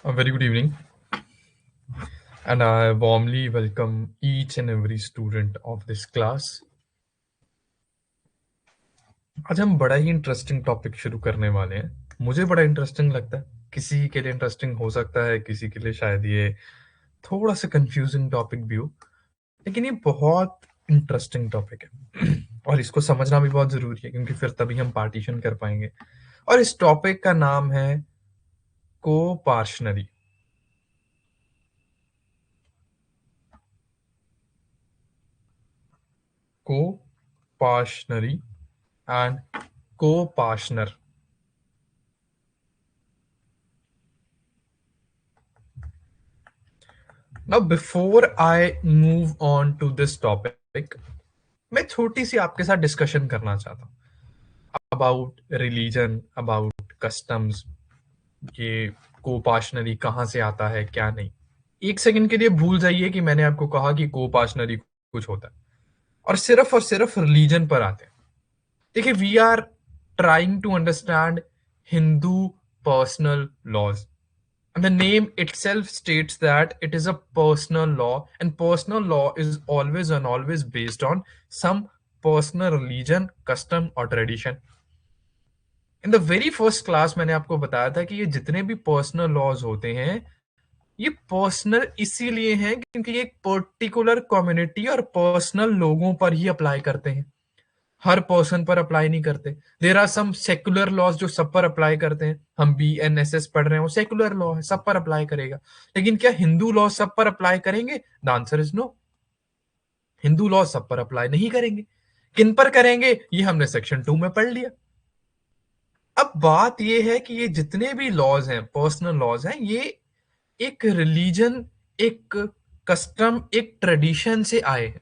A very good evening, and I warmly welcome each and every student of this class. आज हम बड़ा ही interesting topic शुरू करने वाले हैं। मुझे बड़ा इंटरेस्टिंग लगता है, किसी के लिए इंटरेस्टिंग हो सकता है, किसी के लिए शायद ये थोड़ा सा कंफ्यूजिंग टॉपिक भी हो, लेकिन ये बहुत इंटरेस्टिंग टॉपिक है और इसको समझना भी बहुत ज़रूरी है क्योंकि फिर तभी हम पार्टीशन कर पाएंगे। और इस टॉपिक का नाम है कोपार्शनरी। कोपार्शनरी and co-partner. Now, before I move on to this topic, मैं छोटी सी आपके साथ डिस्कशन करना चाहता हूँ अबाउट रिलीजन, अबाउट कस्टम्स, ये कोपाशनरी कहाँ से आता है, क्या नहीं। एक सेकंड के लिए भूल जाइए कि मैंने आपको कहा कि कोपाशनरी कुछ होता है और सिर्फ रिलीजन पर आते हैं। देखिए, we are trying to understand Hindu personal laws. And the name itself states that it is a personal law, and personal law is always and always based on some personal religion, custom or tradition. In the very first class मैंने आपको बताया था कि ये जितने भी personal laws होते हैं, ये पर्सनल इसीलिए हैं क्योंकि ये एक पर्टिकुलर कम्युनिटी और पर्सनल लोगों पर ही अप्लाई करते हैं, हर पर्सन पर अप्लाई नहीं करते। There are some secular laws जो सब पर अप्लाई करते हैं। हम BNSS पढ़ रहे हैं, वो सेकुलर लॉ है, सब पर अप्लाई करेगा। लेकिन क्या हिंदू लॉ सब पर अप्लाई करेंगे? The answer is no. Hindu law सब पर अप्लाई नहीं करेंगे। किन पर करेंगे ये हमने सेक्शन 2 में पढ़ लिया। अब बात ये है कि ये जितने भी लॉज हैं, पर्सनल लॉज हैं, ये एक रिलीजन, एक कस्टम, एक ट्रेडिशन से आए हैं।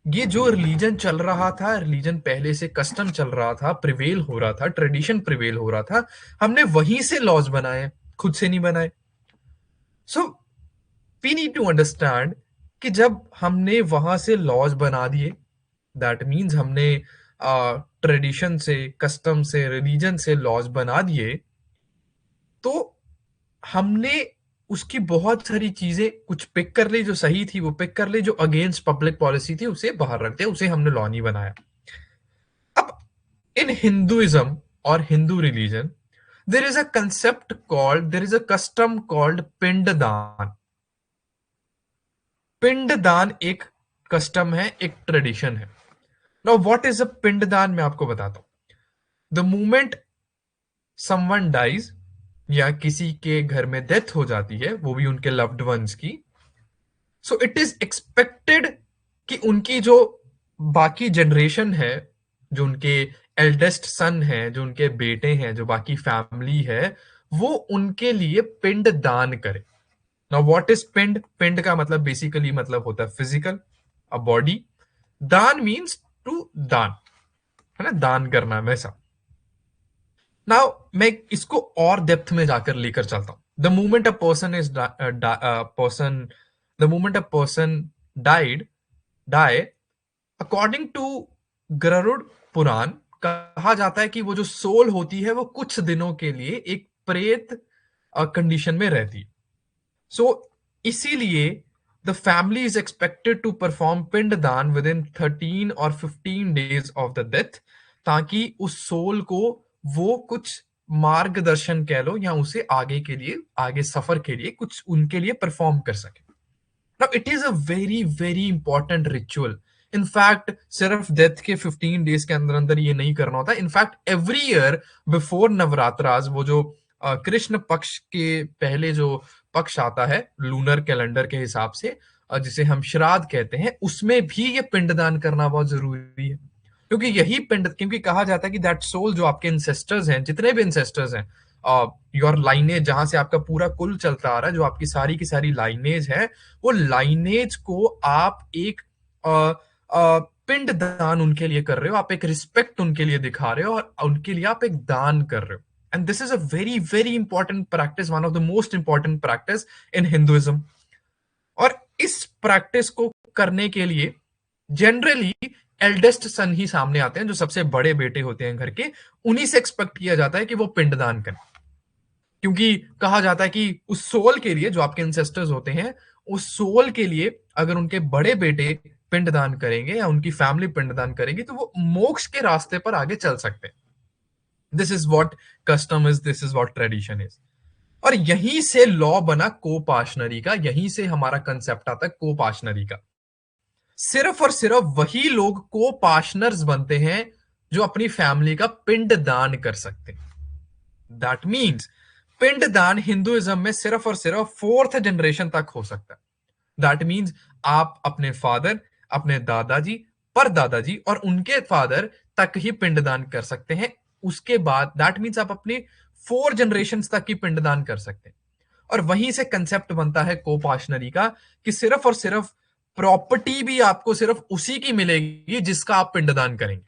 ये जो रिलीजन चल रहा था, रिलीजन पहले से कस्टम चल रहा था, प्रिवेल हो रहा था, ट्रेडिशन प्रिवेल हो रहा था, हमने वहीं से लॉज बनाए, खुद से नहीं बनाए। So we need to understand कि जब हमने वहां से लॉज बना दिए, दैट मीन्स हमने ट्रेडिशन से, कस्टम से, रिलीजन से लॉज बना दिए, तो हमने उसकी बहुत सारी चीजें कुछ पिक कर ली, जो सही थी वो पिक कर ली, जो अगेंस्ट पब्लिक पॉलिसी थी उसे बाहर रख दिया, उसे हमने लॉ नहीं बनाया। अब in Hinduism or Hindu religion, there is a custom called पिंडदान. पिंडदान एक कस्टम है, एक ट्रेडिशन है। नाउ व्हाट इज अ पिंडदान, मैं आपको बताता हूं। द मोमेंट समवन डाइज, या किसी के घर में डेथ हो जाती है, वो भी उनके लव्ड वंस की, सो इट इज एक्सपेक्टेड कि उनकी जो बाकी जनरेशन है, जो उनके एल्डेस्ट सन है, जो उनके बेटे हैं, जो बाकी फैमिली है, वो उनके लिए पिंड दान करे। नाउ व्हाट इज पिंड? पिंड का मतलब बेसिकली मतलब होता है फिजिकल, अ बॉडी। दान मीन्स टू दान, है ना, दान करना वैसा। नाउ मैं इसको और डेप्थ में जाकर लेकर चलता हूं। The moment a person is person the moment a person died die, according to Garuda Purana, कहा जाता है कि वो जो सोल होती है वो कुछ दिनों के लिए एक प्रेत कंडीशन में रहती है। सो इसीलिए the family is expected to perform pinddaan within 13 और 15 days ऑफ द डेथ, ताकि उस सोल को वो कुछ मार्गदर्शन कह लो, या उसे आगे के लिए, आगे सफर के लिए कुछ उनके लिए परफॉर्म कर सके। Now, it is a very, very important ritual. In fact सिर्फ डेथ के 15 डेज के अंदर अंदर ये नहीं करना होता। In fact every year before Navratras, वो जो कृष्ण पक्ष के पहले जो पक्ष आता है लूनर कैलेंडर के हिसाब से, जिसे हम श्राद्ध कहते हैं, उसमें भी ये पिंडदान करना बहुत जरूरी है। क्योंकि यही पिंड, क्योंकि कहा जाता है कि दैट सोल, जो आपके इंसेस्टर्स हैं, जितने भी इंसेस्टर्स हैं, योर लाइनेज, जहां से आपका पूरा कुल चलता आ रहा है, जो आपकी सारी की सारी लाइनेज है, वो लाइनेज को आप एक पिंड दान उनके लिए कर रहे हो, आप एक रिस्पेक्ट उनके लिए दिखा रहे हो, और उनके लिए आप एक दान कर रहे हो। And this is a very very important practice, one of the most important practice in Hinduism. और इस प्रैक्टिस को करने के लिए जनरली एल्डेस्ट सन ही सामने आते हैं, जो सबसे बड़े बेटे होते हैं घर के, उन्हीं से एक्सपेक्ट किया जाता है कि वो पिंडदान करें। क्योंकि कहा जाता है कि उस सोल के लिए, जो आपके एंसेस्टर्स होते हैं, उस सोल के लिए अगर उनके बड़े बेटे पिंडदान करेंगे या उनकी फैमिली पिंडदान करेंगी तो वो मोक्ष के रास्ते पर आगे चल सकते हैं। This is what custom is, this is what tradition is. और यहीं से लॉ बना कोपाशनरी का, यहीं से हमारा कंसेप्ट आता है कोपाशनरी का। सिर्फ और सिर्फ वही लोग कोपाशनर्स बनते हैं जो अपनी फैमिली का पिंड दान कर सकते हैं। दैट मीन्स पिंड दान हिंदुइज्म में सिर्फ और सिर्फ फोर्थ जनरेशन तक हो सकता है। दैट मीन्स आप अपने फादर, अपने दादाजी, परदादाजी और उनके फादर तक ही पिंडदान कर सकते हैं। उसके बाद दैट मीन्स आप अपने 4 जनरेशन तक ही पिंडदान कर सकते हैं। और वहीं से कंसेप्ट बनता है कोपाशनरी का कि सिर्फ और सिर्फ प्रॉपर्टी भी आपको सिर्फ उसी की मिलेगी जिसका आप पिंडदान करेंगे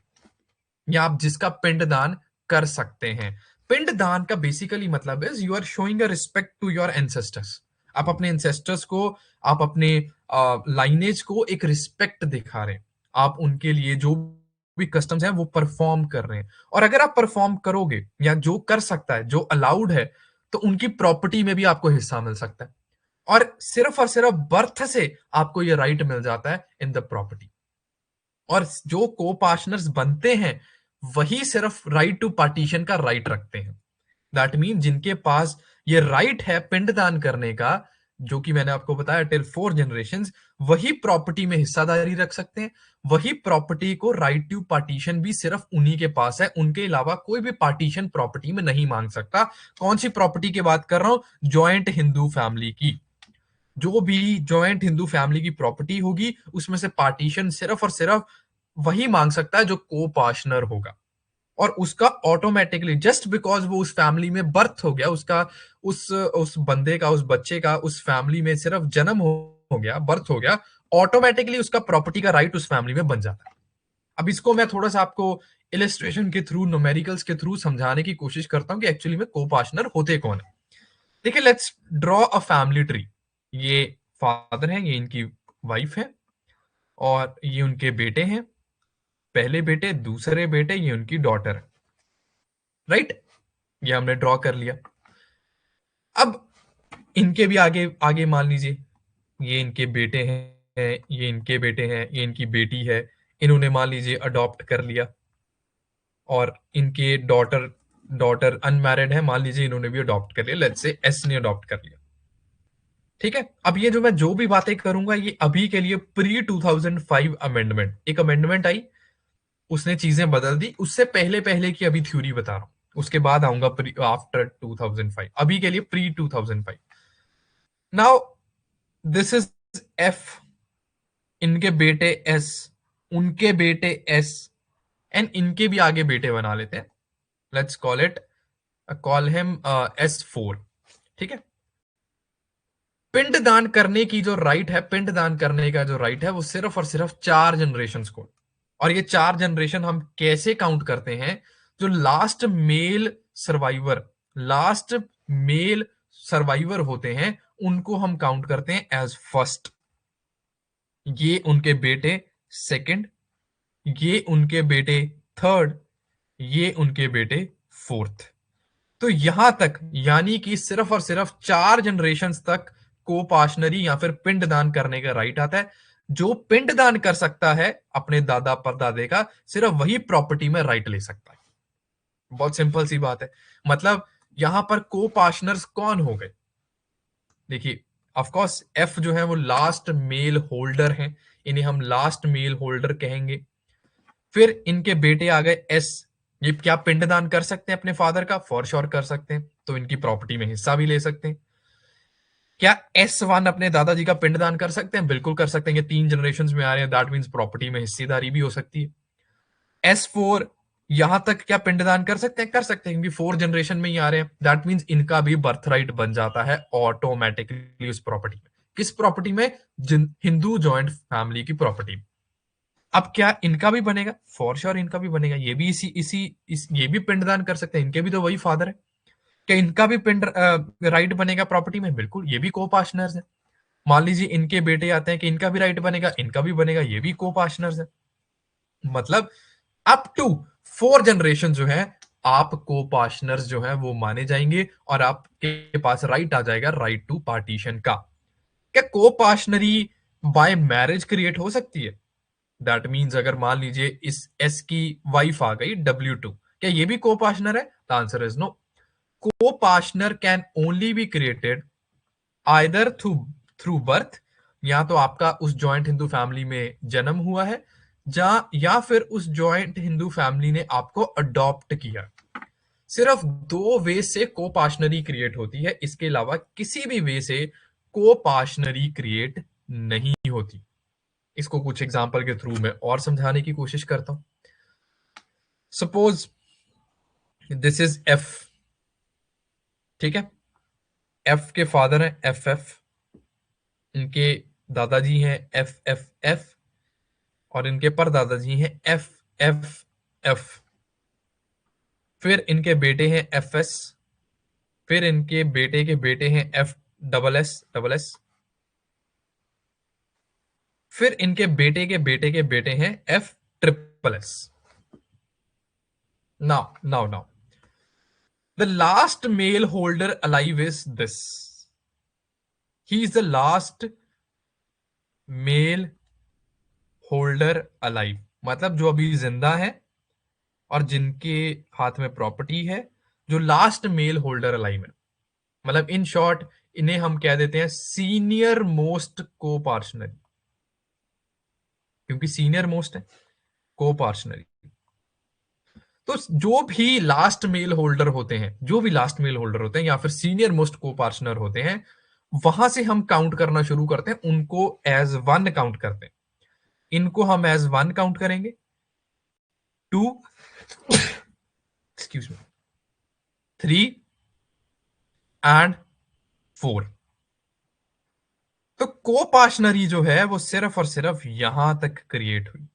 या आप जिसका पिंडदान कर सकते हैं। पिंडदान का बेसिकली मतलब is you are showing a respect to your ancestors. आप अपने एंसेस्टर्स को, आप अपने लाइनेज को एक रिस्पेक्ट दिखा रहे हैं। आप उनके लिए जो भी कस्टम्स हैं वो परफॉर्म कर रहे हैं। और अगर आप परफॉर्म करोगे या जो कर सकता है, जो अलाउड है, तो उनकी प्रॉपर्टी में भी आपको हिस्सा मिल सकता है। और सिर्फ बर्थ से आपको ये राइट मिल जाता है इन द प्रॉपर्टी। और जो को पार्टनर्स बनते हैं वही सिर्फ राइट टू पार्टीशन का राइट रखते हैं। दैट मीन जिनके पास ये राइट है पिंडदान करने का, जो कि मैंने आपको बताया टिल 4 जनरेशंस, वही प्रॉपर्टी में हिस्सादारी रख सकते हैं। वही प्रॉपर्टी को राइट टू पार्टीशन भी सिर्फ उन्हीं के पास है। उनके अलावा कोई भी पार्टीशन प्रॉपर्टी में नहीं मांग सकता। कौन सी प्रॉपर्टी की बात कर रहा हूं? जॉइंट हिंदू फैमिली की। जो भी जॉइंट हिंदू फैमिली की प्रॉपर्टी होगी उसमें से पार्टीशन सिर्फ और सिर्फ वही मांग सकता है जो को पार्टनर होगा। और उसका ऑटोमेटिकली, जस्ट बिकॉज वो उस फैमिली में बर्थ हो गया, उसका उस बंदे का, उस बच्चे का उस फैमिली में सिर्फ जन्म हो गया, बर्थ हो गया, ऑटोमेटिकली उसका प्रॉपर्टी का राइट उस फैमिली में बन जाता है। अब इसको मैं थोड़ा सा आपको इलिस्ट्रेशन के थ्रू, न्यूमेरिकल्स के थ्रू समझाने की कोशिश करता हूं कि एक्चुअली में को पार्टनर होते कौन है। देखिए, let's draw a family tree. ये फादर है, ये इनकी वाइफ है, और ये उनके बेटे हैं, पहले बेटे, दूसरे बेटे, ये उनकी डॉटर है। राइट? ये हमने ड्रॉ कर लिया। अब इनके भी आगे आगे मान लीजिए ये इनके बेटे हैं, ये इनके बेटे हैं, ये इनकी बेटी है, इन्होंने मान लीजिए अडॉप्ट कर लिया। और इनके डॉटर डॉटर अनमैरिड है, मान लीजिए इन्होंने भी अडॉप्ट कर लिया। लेट्स से एस ने अडॉप्ट कर लिया। ठीक है, अब ये जो मैं जो भी बातें करूंगा ये अभी के लिए प्री 2005 अमेंडमेंट, एक अमेंडमेंट आई, उसने चीजें बदल दी। उससे पहले पहले की अभी थ्योरी बता रहा हूं, उसके बाद आऊंगा आफ्टर 2005। अभी के लिए pre 2005। Now this is F, इनके बेटे एस, उनके बेटे एस, एंड इनके भी आगे बेटे बना लेते हैं। Let's call him S4। ठीक है, पिंडदान करने की जो राइट है, पिंडदान करने का जो राइट है वो सिर्फ और सिर्फ 4 जनरेशन को। और ये 4 जनरेशन हम कैसे काउंट करते हैं? जो लास्ट मेल सर्वाइवर होते हैं उनको हम काउंट करते हैं एज फर्स्ट। ये उनके बेटे सेकंड, ये उनके बेटे थर्ड, ये उनके बेटे फोर्थ। तो यहां तक, यानी कि सिर्फ और सिर्फ 4 जनरेशन तक कोपाशनरी या फिर पिंडदान करने का राइट आता है। जो पिंडदान कर सकता है अपने दादा परदादे का, सिर्फ वही प्रॉपर्टी में राइट ले सकता है। बहुत सिंपल सी बात है। मतलब यहां पर कोपाशनर्स कौन हो गए? देखिए, ऑफ कोर्स एफ जो है वो लास्ट मेल होल्डर हैं, इन्हें हम लास्ट मेल होल्डर कहेंगे। फिर इनके बेटे आ गए एस। ये क्या पिंडदान कर सकते हैं अपने फादर का? फॉर श्योर कर सकते हैं, तो इनकी प्रॉपर्टी में हिस्सा भी ले सकते हैं। क्या S1 अपने दादाजी का पिंडदान कर सकते हैं? बिल्कुल कर सकते हैं। ये 3 जनरेशन में आ रहे हैं, दैट मीन्स प्रॉपर्टी में हिस्सेदारी भी हो सकती है। S4 यहां तक क्या पिंडदान कर सकते हैं? कर सकते हैं, क्योंकि 4 जनरेशन में ही आ रहे हैं। दैट मीन्स इनका भी बर्थ राइट बन जाता है ऑटोमेटिकली उस प्रॉपर्टी में। किस प्रॉपर्टी में? हिंदू जॉइंट फैमिली की प्रॉपर्टी में। अब क्या इनका भी बनेगा? फॉर श्योर इनका भी बनेगा। ये भी ये भी पिंडदान कर सकते हैं, इनके भी तो वही फादर है। क्या इनका भी पिंड राइट बनेगा प्रॉपर्टी में? बिल्कुल, ये भी को पार्टनर्स है। मान लीजिए इनके बेटे आते हैं कि इनका भी राइट बनेगा, इनका भी बनेगा, ये भी को पार्टनर्स है। मतलब अप टू 4 जनरेशन जो है आप को पार्टनर्स जो है वो माने जाएंगे और आपके पास राइट आ जाएगा, राइट टू पार्टीशन का। क्या को पार्टनरी बाय मैरिज क्रिएट हो सकती है? दैट मीन्स अगर मान लीजिए इस एस की वाइफ आ गई W2, क्या ये भी को पार्टनर है? The answer is no. Co-partner can only be created either through through birth, या तो आपका उस जॉइंट हिंदू फैमिली में जन्म हुआ है, या फिर उस जॉइंट हिंदू फैमिली ने आपको अडॉप्ट किया। सिर्फ दो वे से को पार्टनरी क्रिएट होती है, इसके अलावा किसी भी वे से को पार्टनरी क्रिएट नहीं होती। इसको कुछ एग्जांपल के थ्रू मैं और समझाने की कोशिश करता हूं। सपोज दिस इज एफ, ठीक है। एफ के फादर हैं एफ, इनके दादाजी हैं एफ, और इनके परदादाजी हैं एफ। फिर इनके बेटे हैं एस, फिर इनके बेटे के बेटे हैं एस, फिर इनके बेटे के बेटे के बेटे हैं S. Now the last male holder alive is this, he is the last male holder alive, मतलब जो अभी जिंदा है और जिनके हाथ में प्रॉपर्टी है, जो लास्ट मेल होल्डर अलाइव है। मतलब इन शॉर्ट इन्हें हम कह देते हैं सीनियर मोस्ट को पार्टनरी, क्योंकि सीनियर मोस्ट है को पार्टनरी। तो जो भी लास्ट मेल होल्डर होते हैं, जो भी लास्ट मेल होल्डर होते हैं या फिर सीनियर मोस्ट को पार्टनर होते हैं, वहां से हम काउंट करना शुरू करते हैं, उनको एज वन काउंट करते हैं। इनको हम एज वन काउंट करेंगे, टू, एक्सक्यूज मी, 3 एंड 4। तो को पार्टनरी जो है वो सिर्फ और सिर्फ यहां तक क्रिएट हुई,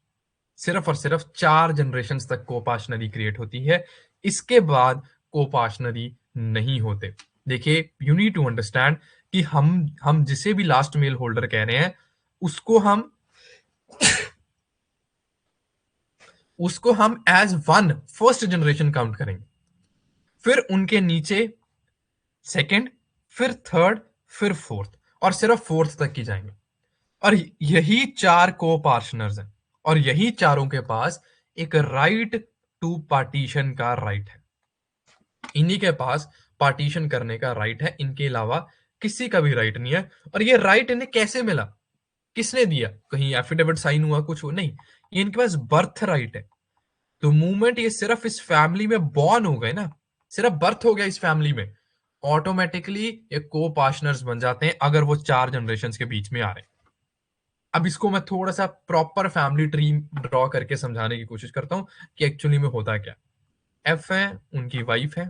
सिर्फ और सिर्फ 4 जनरेशन तक को पार्टनरी क्रिएट होती है, इसके बाद को पार्टनरी नहीं होते। देखिए, यू नीड टू अंडरस्टैंड कि हम जिसे भी लास्ट मेल होल्डर कह रहे हैं, उसको हम as one first generation count करेंगे, फिर उनके नीचे सेकंड, फिर थर्ड, फिर फोर्थ, और सिर्फ फोर्थ तक ही जाएंगे। और यही 4 को पार्टनर्स हैं, और यही चारों के पास एक राइट टू पार्टीशन का राइट है। इन्हीं के पास पार्टीशन करने का राइट है, इनके अलावा किसी का भी राइट नहीं है। और ये राइट इन्हें कैसे मिला, किसने दिया? कहीं एफिडेविट साइन हुआ, कुछ हो नहीं, ये इनके पास बर्थ राइट है। तो मूवमेंट ये सिर्फ इस फैमिली में बॉर्न हो गए ना, सिर्फ बर्थ हो गया इस फैमिली में, ऑटोमेटिकली ये को पार्टनर्स बन जाते हैं, अगर वो 4 जनरेशन के बीच में आ रहे हैं। अब इसको मैं थोड़ा सा प्रॉपर फैमिली ट्री ड्रॉ करके समझाने की कोशिश करता हूं कि एक्चुअली में होता क्या। एफ है, उनकी वाइफ है,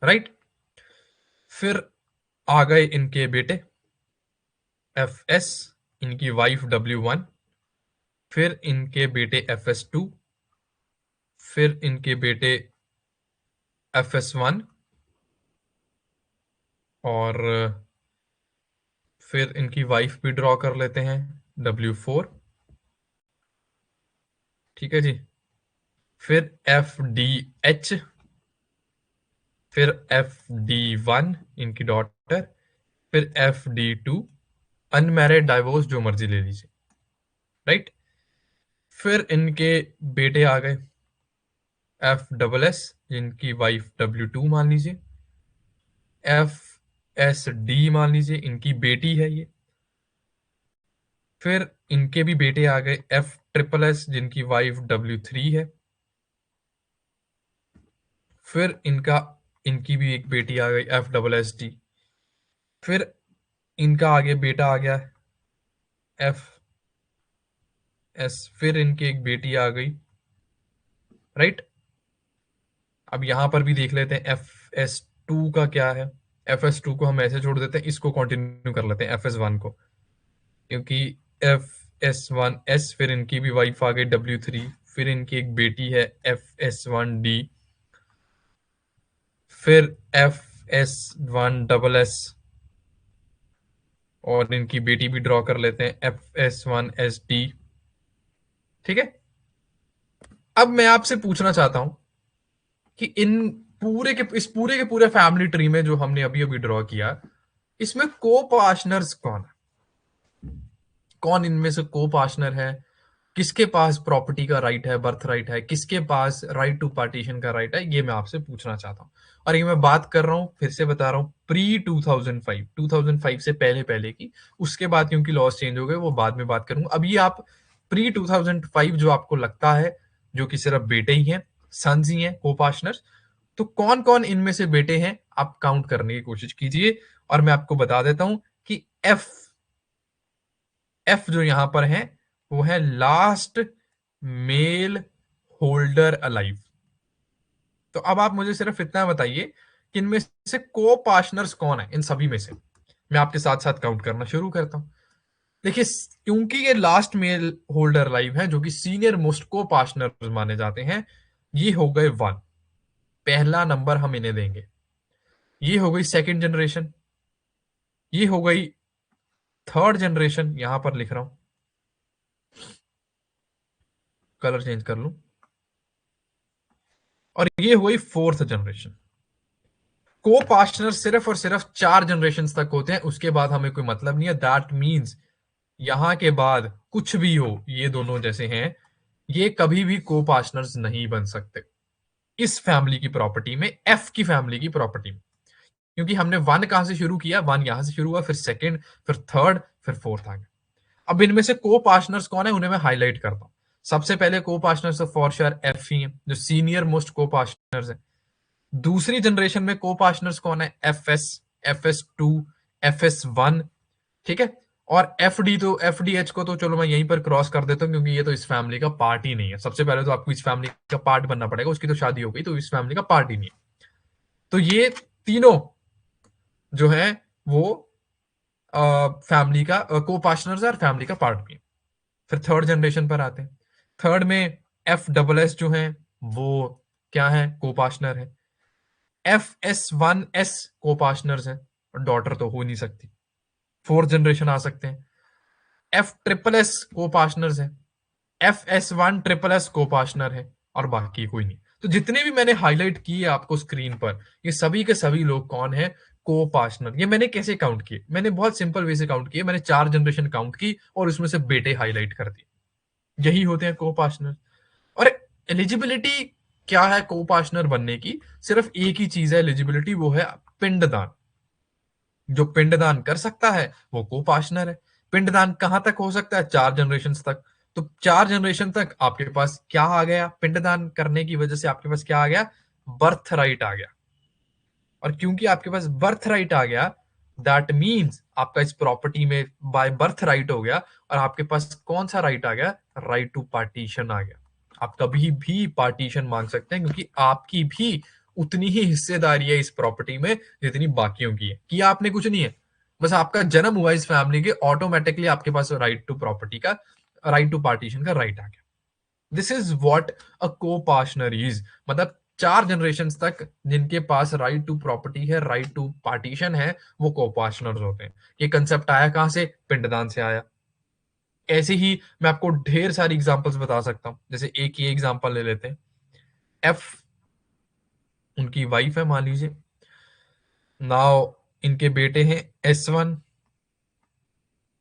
राइट। फिर आ गए इनके बेटे एफ एस, इनकी वाइफ W1, फिर इनके बेटे FS2, फिर इनके बेटे FS1, और फिर इनकी वाइफ भी ड्रॉ कर लेते हैं W4, ठीक है जी। फिर FDH, फिर FD1 इनकी डॉटर, फिर FD2, अनमैरिड डाइवोर्स जो मर्जी ले लीजिए, राइट। फिर इनके बेटे आ गए FSS, जिनकी वाइफ W2 मान लीजिए, FSD मान लीजिए, इनकी बेटी है ये। फिर इनके भी बेटे आ गए FSS, जिनकी वाइफ W3 है। फिर इनकी भी एक बेटी आ गई FSSD। फिर इनका आगे बेटा आ गया FS, फिर इनकी एक बेटी आ गई, राइट। अब यहां पर भी देख लेते हैं FS2 का क्या है। FS2 को हम ऐसे छोड़ देते हैं, इसको कंटिन्यू कर लेते हैं FS1 को, क्योंकि FS1S, फिर इनकी भी वाइफ आ गई W3, फिर इनकी एक बेटी है FS1D, फिर FS1SS, और इनकी बेटी भी ड्रॉ कर लेते हैं FS1SD। ठीक है। अब मैं आपसे पूछना चाहता हूं कि इस पूरे के पूरे फैमिली ट्री में जो हमने अभी अभी ड्रॉ किया, इसमें को पार्टनर्स कौन है? कौन इनमें से को पार्टनर है? किसके पास प्रॉपर्टी का राइट है, बर्थ राइट है, किसके पास राइट टू पार्टीशन का राइट है? ये मैं आपसे पूछना चाहता हूं। और ये मैं बात कर रहा हूं, फिर से बता रहा हूं, प्री 2005 से पहले पहले की। उसके बाद क्योंकि लॉस चेंज हो गए, वो बाद में बात करूंगा। अभी आप प्री 2005 जो आपको लगता है, जो कि सिर्फ बेटे ही हैं, सन्स ही हैं को पार्टनर्स, तो कौन कौन इनमें से बेटे हैं आप काउंट करने की कोशिश कीजिए। और मैं आपको बता देता हूं कि एफ एफ जो यहां पर है, वो है लास्ट मेल होल्डर अलाइव। तो अब आप मुझे सिर्फ इतना बताइए कि इनमें से को पार्टनर्स कौन है इन सभी में से। मैं आपके साथ साथ काउंट करना शुरू करता हूं। देखिए, क्योंकि ये लास्ट मेल होल्डर लाइव है, जो कि सीनियर मोस्ट को पार्टनर माने जाते हैं, ये हो गए वन, पहला नंबर हम इन्हें देंगे। ये हो गई सेकंड जनरेशन, ये हो गई थर्ड जनरेशन, यहां पर लिख रहा हूं, कलर चेंज कर लूं, और ये हुई फोर्थ जनरेशन। को पार्टनर सिर्फ और सिर्फ 4 जनरेशन तक होते हैं, उसके बाद हमें कोई मतलब नहीं है। दैट मीन्स यहां के बाद कुछ भी हो, ये दोनों जैसे हैं, ये कभी भी को पार्टनर्स नहीं बन सकते इस फैमिली की प्रॉपर्टी में, एफ की फैमिली की प्रॉपर्टी में। क्योंकि हमने वन कहां से शुरू किया, वन यहां से शुरू हुआ, फिर सेकंड, फिर थर्ड, फिर फोर्थ आ गया। अब इनमें से को पार्टनर्स कौन है, उन्हें मैं हाईलाइट करता हूं। सबसे पहले को पार्टनर्स फॉर श्योर एफ ही है, जो सीनियर मोस्ट को पार्टनर्स है। दूसरी जनरेशन में को पार्टनर्स कौन है, F S two, F S one, ठीक है। और एफ डी एच को तो चलो मैं यहीं पर क्रॉस कर देता हूँ, क्योंकि ये तो इस फैमिली का पार्ट ही नहीं है। सबसे पहले तो आपको इस फैमिली का पार्ट बनना पड़ेगा, उसकी तो शादी हो गई, तो इस फैमिली का पार्ट ही नहीं है। तो ये तीनों जो है वो फैमिली का को पार्टनर्स और फैमिली का पार्ट भी है। फिर थर्ड जनरेशन पर आते हैं। थर्ड में एफ जो है वो क्या है, को पार्टनर है। एफ एस को पार्टनर्स है, डॉटर तो हो नहीं सकती। फोर्थ जनरेशन आ सकते हैं, एफ को पार्टनर्स है, एफ एस को पार्टनर है, और बाकी कोई नहीं। तो जितने भी मैंने हाईलाइट किए आपको स्क्रीन पर, ये सभी के सभी लोग कौन है, को पार्टनर। ये मैंने कैसे काउंट किए, मैंने बहुत सिंपल वे से काउंट किए। मैंने 4 जनरेशन काउंट की और उसमें से बेटे हाईलाइट कर दिए, यही होते हैं को पार्टनर। और एलिजिबिलिटी क्या है को पार्टनर बनने की? सिर्फ एक ही चीज है एलिजिबिलिटी, वो है पिंडदान। जो पिंडदान कर सकता है वो को पार्टनर है। पिंडदान कहां तक हो सकता है, 4 जनरेशन तक। तो 4 जनरेशन तक आपके पास क्या आ गया, पिंडदान करने की वजह से आपके पास क्या आ गया, बर्थ राइट आ गया। और क्योंकि आपके पास बर्थ राइट आ गया, दैट मीन्स आपका इस प्रॉपर्टी में बाय बर्थ राइट हो गया। और आपके पास कौन सा राइट आ गया, राइट टू पार्टीशन आ गया। आप कभी भी पार्टीशन मांग सकते हैं, क्योंकि आपकी भी उतनी ही हिस्सेदारी है इस प्रॉपर्टी में जितनी बाकियों की है। कि आपने कुछ नहीं है, बस आपका जन्म हुआ इस फैमिली के, ऑटोमेटिकली आपके पास राइट टू प्रॉपर्टी का, राइट टू पार्टीशन का राइट आ गया। दिस इज वॉट अ को पार्टनर इज। मतलब 4 जनरेशन तक जिनके पास राइट टू प्रॉपर्टी है, राइट टू पार्टीशन है, वो को पार्टनर होते हैं। ये कंसेप्ट आया कहां से, पिंडदान से आया। ऐसे ही मैं आपको ढेर सारी एग्जांपल्स बता सकता हूं। जैसे एक ही एग्जांपल ले लेते हैं, एफ उनकी वाइफ है मान लीजिए, नाउ इनके बेटे हैं S1,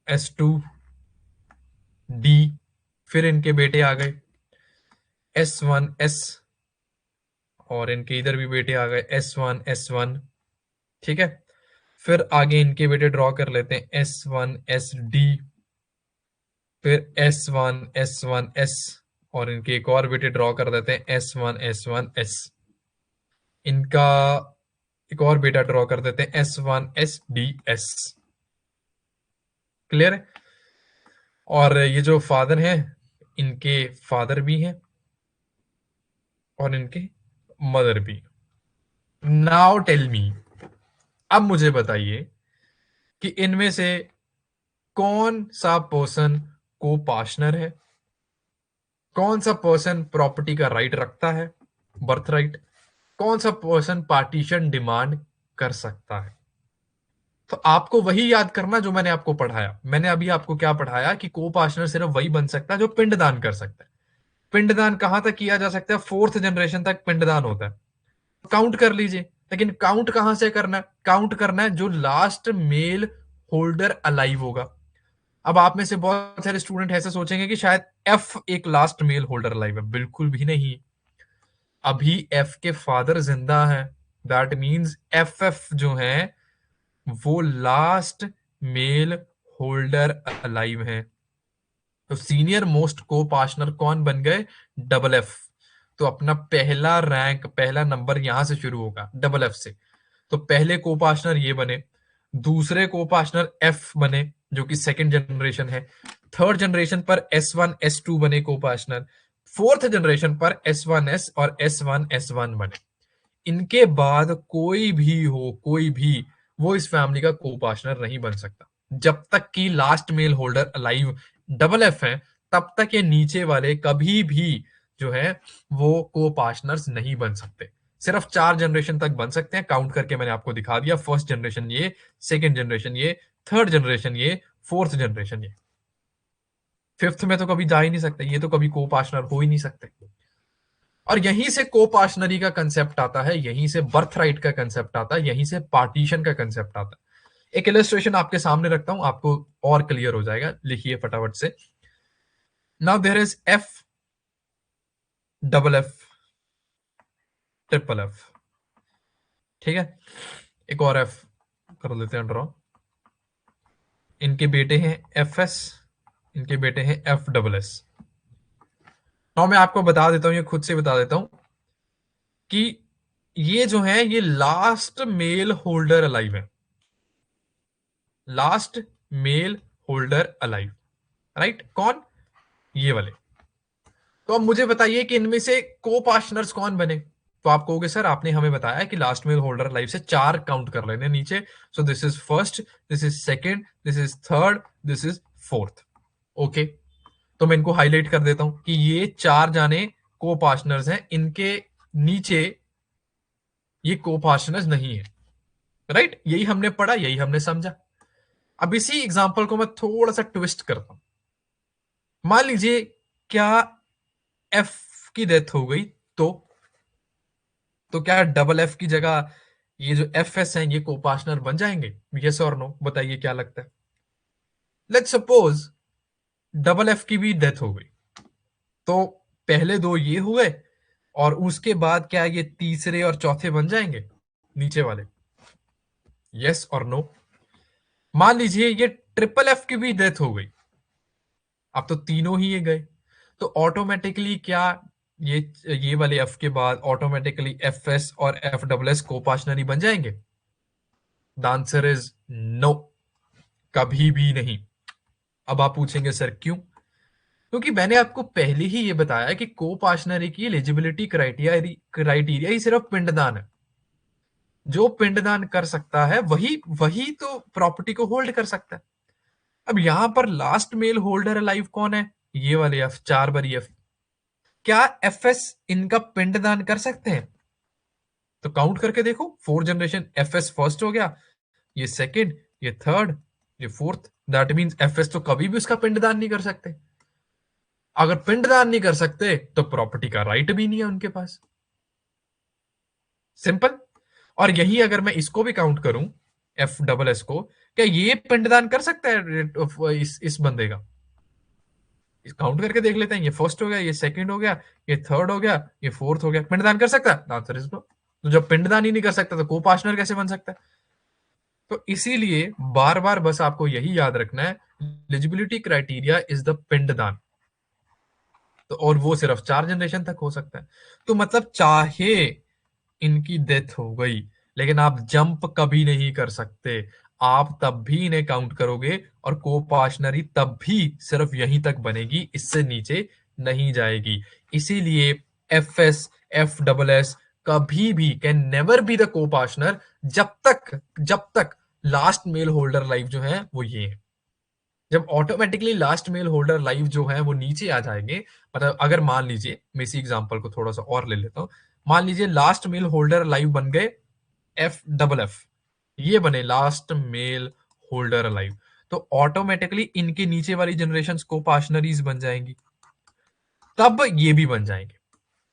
S2, D, फिर इनके बेटे आ गए S1, S, और इनके इधर भी बेटे आ गए S1, S1, ठीक है। फिर आगे इनके बेटे ड्रॉ कर लेते हैं S1, SD, फिर S1, S1, S, और इनके एक और बेटे ड्रॉ कर देते हैं S1, S1, S। इनका एक और बेटा ड्रॉ कर देते हैं S1, SD, S। क्लियर है? और ये जो फादर हैं, इनके फादर भी हैं और इनके मदर भी। नाउ टेल मी, अब मुझे बताइए कि इनमें से कौन सा पर्सन को पार्टनर है, कौन सा पर्सन प्रॉपर्टी का राइट रखता है, बर्थ राइट, कौन सा पर्सन पार्टीशन डिमांड कर सकता है। तो आपको वही याद करना जो मैंने आपको पढ़ाया। मैंने अभी आपको क्या पढ़ाया कि को पार्टनर सिर्फ वही बन सकता है जो पिंडदान कर सकता है। पिंडदान कहां तक किया जा सकता है? फोर्थ जनरेशन तक पिंडदान होता है। काउंट कर लीजिए, लेकिन काउंट कहां से करना है? काउंट करना है जो लास्ट मेल होल्डर अलाइव होगा। अब आप में से बहुत सारे स्टूडेंट ऐसे सोचेंगे कि शायद एफ एक लास्ट मेल होल्डर अलाइव है। बिल्कुल भी नहीं। अभी एफ के फादर जिंदा है। दैट मीन्स एफ एफ जो है वो लास्ट मेल होल्डर अलाइव है। तो सीनियर मोस्ट को पार्टनर कौन बन गए? Double F. तो अपना पहला रैंक, पहला नंबर यहां से शुरू होगा, डबल एफ से। तो पहले को पार्टनर ये बने, दूसरे को पार्टनर एफ बने जो कि सेकंड जनरेशन है। थर्ड जनरेशन पर S1 S2 बने को पार्टनर। फोर्थ जनरेशन पर S1 S और S1 बने। इनके बाद कोई भी हो, कोई भी, वो इस फैमिली का को पार्टनर नहीं बन सकता। जब तक कि last male holder alive double F है, तब तक ये नीचे वाले कभी भी जो है वो को पार्टनर्स नहीं बन सकते। सिर्फ 4 जनरेशन तक बन सकते हैं। काउंट करके मैंने आपको दिखा दिया। फर्स्ट जनरेशन ये, सेकेंड जनरेशन ये, थर्ड जनरेशन ये, फोर्थ जनरेशन ये। फिफ्थ में तो कभी जा ही नहीं सकते, ये तो कभी को पार्टनर हो ही नहीं सकते। और यहीं से को पार्टनरी का कंसेप्ट आता है, यहीं से बर्थ राइट का कंसेप्ट आता है, यहीं से पार्टीशन का कंसेप्ट आता है। एक इलस्ट्रेशन आपके सामने रखता हूं, आपको और क्लियर हो जाएगा। लिखिए फटाफट से। Now there is F, double F, triple F. ठीक है, एक और एफ कर लेते हैं ड्रॉ। इनके बेटे हैं एफ एस, इनके बेटे हैं एफ डबल एस। नाउ मैं आपको बता देता हूं, ये खुद से बता देता हूं कि ये जो है ये लास्ट मेल होल्डर अलाइव है। Last male holder alive, right? कौन? ये वाले। तो अब मुझे बताइए कि इनमें से को पार्टनर्स कौन बने? तो आप कहोगे सर आपने हमें बताया कि लास्ट मेल होल्डर लाइफ से 4 काउंट कर लेने नीचे। So this is first, this is second, this is third, this is fourth. Okay, तो मैं इनको हाईलाइट कर देता हूं कि ये 4 जाने को पार्टनर्स हैं। इनके नीचे ये को पार्टनर्स नहीं है, राइट? यही हमने पढ़ा, यही हमने समझा। अब इसी एग्जांपल को मैं थोड़ा सा ट्विस्ट करता हूं। मान लीजिए क्या एफ की डेथ हो गई, तो क्या डबल एफ की जगह ये जो एफ एस है ये को पार्टनर बन जाएंगे? यस और नो, बताइए क्या लगता है? लेट्स सपोज डबल एफ की भी डेथ हो गई, तो पहले 2 ये हुए और उसके बाद क्या ये तीसरे और चौथे बन जाएंगे नीचे वाले? यस और नो? मान लीजिए ये ट्रिपल एफ की भी डेथ हो गई, अब तो तीनों ही ये गए, तो ऑटोमेटिकली क्या ये वाले एफ के बाद ऑटोमेटिकली एफ एस और एफ डबल एस को पार्टनर ही बन जाएंगे? द आंसर इज नो, कभी भी नहीं। अब आप पूछेंगे सर क्यों? क्योंकि मैंने आपको पहले ही ये बताया कि को पार्टनरी की एलिजिबिलिटी क्राइटेरिया ही सिर्फ पिंडदान है। जो पिंडदान कर सकता है वही वही तो प्रॉपर्टी को होल्ड कर सकता है। अब यहां पर लास्ट मेल होल्डर अलाइव कौन है? ये वाले एफ, 4 बारी एफ। क्या एफ एस इनका पिंडदान कर सकते हैं? तो काउंट करके देखो, 4 जनरेशन, एफ एस फर्स्ट हो गया, ये सेकंड, ये थर्ड, ये fourth. That means F S तो कभी भी उसका पिंडदान नहीं कर सकते। अगर पिंडदान नहीं कर सकते तो प्रॉपर्टी का राइट भी नहीं है उनके पास। सिंपल। और यही अगर मैं इसको भी काउंट करूं, एफ डबल एस को, क्या ये पिंडदान कर सकता है इस बंदे का? काउंट करके देख लेते हैं। ये फर्स्ट हो गया, ये सेकंड हो गया, ये थर्ड हो गया, ये फोर्थ हो गया। पिंडदान कर सकता है? Answer is no. तो जब पिंडदान ही नहीं कर सकता तो को पार्टनर कैसे बन सकता है? तो इसीलिए बार बार बस आपको यही याद रखना है, एलिजिबिलिटी क्राइटेरिया इज द पिंडदान। तो और वो सिर्फ 4 जनरेशन तक हो सकता है। तो मतलब चाहे इनकी डेथ हो गई, लेकिन आप जंप कभी नहीं कर सकते। आप तब भी इन्हें काउंट करोगे और को पार्टनरी तब भी सिर्फ यहीं तक बनेगी, इससे नीचे नहीं जाएगी। इसीलिए एफ डबल एस कभी भी कैन नेवर बी द को पार्टनर जब तक लास्ट मेल होल्डर लाइफ जो है वो ये है। जब automatically last male holder life जो है वो नीचे आ जाएंगे, मतलब अगर मान लीजिए, मैं इसी एग्जांपल को थोड़ा सा और ले लेता हूं। मान लीजिए लास्ट मेल होल्डर लाइव बन गए एफ डबल एफ, ये बने लास्ट मेल होल्डर अलाइव, तो ऑटोमेटिकली इनके नीचे वाली जनरेशन को पार्टनरीज बन जाएंगी। तब ये भी बन जाएंगे,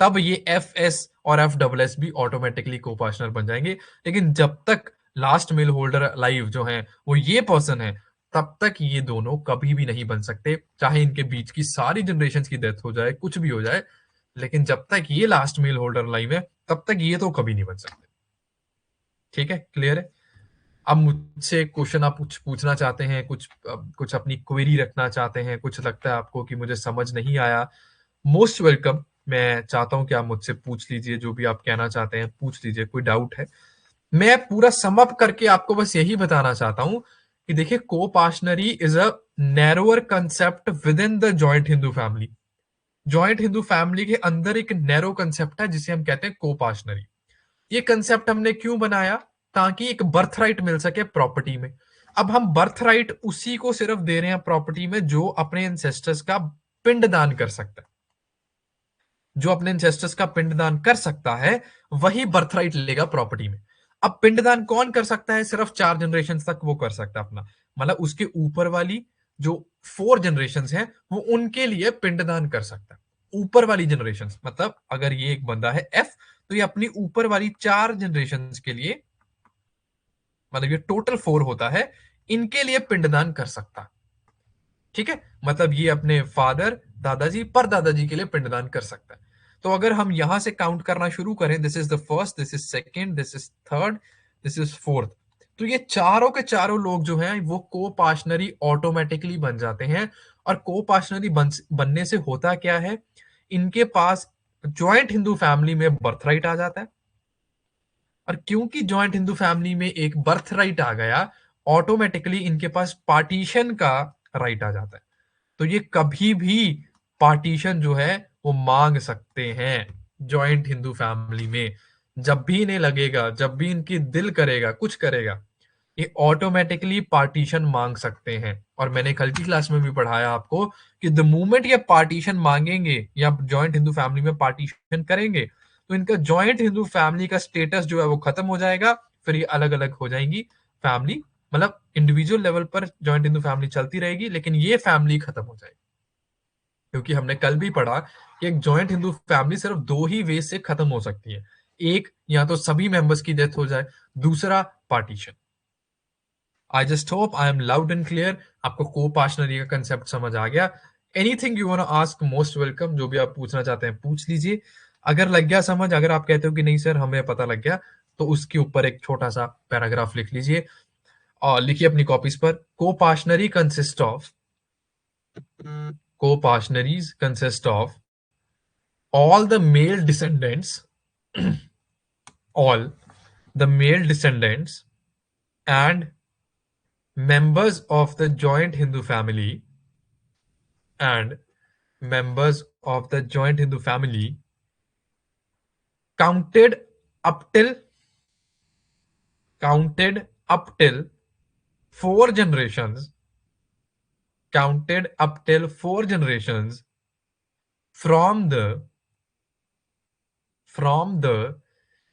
तब ये एफ एस और एफ डबल एस भी ऑटोमेटिकली को पार्टनर बन जाएंगे। लेकिन जब तक लास्ट मेल होल्डर लाइव जो है वो ये पर्सन है, तब तक ये दोनों कभी भी नहीं बन सकते, चाहे इनके बीच की सारी जनरेशन की डेथ हो जाए, कुछ भी हो जाए। लेकिन जब तक ये लास्ट मेल होल्डर लाइव है, तब तक ये तो कभी नहीं बन सकते। ठीक है, क्लियर है? अब मुझसे क्वेश्चन आप पूछना चाहते हैं, कुछ अपनी क्वेरी रखना चाहते हैं, कुछ लगता है आपको कि मुझे समझ नहीं आया, मोस्ट वेलकम। मैं चाहता हूं कि आप मुझसे पूछ लीजिए, जो भी आप कहना चाहते हैं पूछ लीजिए, कोई डाउट है। मैं पूरा सम अप करके आपको बस यही बताना चाहता हूं कि देखिए, co-partnery is a narrower concept within the joint Hindu family. Joint Hindu family के अंदर एक नैरो कंसेप्ट है जिसे हम कहते हैं को पार्टनरी। ये कंसेप्ट हमने क्यों बनाया? ताकि एक बर्थ राइट मिल सके प्रॉपर्टी में। अब हम बर्थ राइट उसी को सिर्फ दे रहे हैं प्रॉपर्टी में जो अपने एंसेस्टर्स का पिंडदान कर सकता है। जो अपने एंसेस्टर्स का पिंडदान कर सकता है वही बर्थ राइट लेगा प्रॉपर्टी में। अब पिंडदान कौन कर सकता है? सिर्फ 4 जनरेशन तक वो कर सकता है अपना, मतलब उसके ऊपर वाली जो 4 जनरेशन है वो उनके लिए पिंडदान कर सकता है। ऊपर वाली जनरेशन मतलब अगर ये एक बंदा है एफ, तो ये अपनी ऊपर वाली 4 जनरेशन के लिए, मतलब ये टोटल 4 होता है, इनके लिए पिंडदान कर सकता है। ठीक है, मतलब ये अपने फादर, दादाजी, पर दादाजी के लिए पिंडदान कर सकता है। तो अगर हम यहां से काउंट करना शुरू करें, this is the first, this is second, this is third, this is fourth, तो ये चारों के चारों लोग जो हैं वो को पार्टनरी ऑटोमेटिकली बन जाते हैं। और को पार्टनरी बनने से होता क्या है, इनके पास ज्वाइंट हिंदू फैमिली में बर्थ राइट आ जाता है। और क्योंकि जॉइंट हिंदू फैमिली में एक बर्थ राइट आ गया, ऑटोमेटिकली इनके पास पार्टीशन का राइट आ जाता है। तो ये कभी भी पार्टीशन जो है वो मांग सकते हैं जॉइंट हिंदू फैमिली में। जब भी इन्हें लगेगा, जब भी इनकी दिल करेगा, कुछ करेगा, ये ऑटोमेटिकली पार्टीशन मांग सकते हैं। और मैंने कल की क्लास में भी पढ़ाया आपको कि द मोमेंट ये पार्टीशन मांगेंगे या जॉइंट हिंदू फैमिली में पार्टीशन करेंगे, तो इनका जॉइंट हिंदू फैमिली का स्टेटस जो है वो खत्म हो जाएगा। फिर ये अलग अलग हो जाएंगी फैमिली, मतलब इंडिविजुअल लेवल पर जॉइंट हिंदू फैमिली चलती रहेगी, लेकिन ये फैमिली खत्म हो जाएगी। क्योंकि हमने कल भी पढ़ा कि एक जॉइंट हिंदू फैमिली सिर्फ 2 ही वे से खत्म हो सकती है। एक, या तो सभी मेंबर्स की डेथ हो जाए, दूसरा partition. I just hope I am loud and clear, आपको को पार्टनरी का कंसेप्ट समझ आ गया। Anything you want to ask, most welcome, जो भी आप पूछना चाहते हैं पूछ लीजिए। अगर लग गया समझ, अगर आप कहते हो कि नहीं सर हमें पता लग गया, तो उसके ऊपर एक छोटा सा पैराग्राफ लिख लीजिए और लिखिए अपनी कॉपीज पर, co-partnery consist of, co-partneries consist of all the male descendants, all the male descendants and members of the joint Hindu family and members of the joint Hindu family counted up till counted up till 4 generations, counted up till 4 generations from the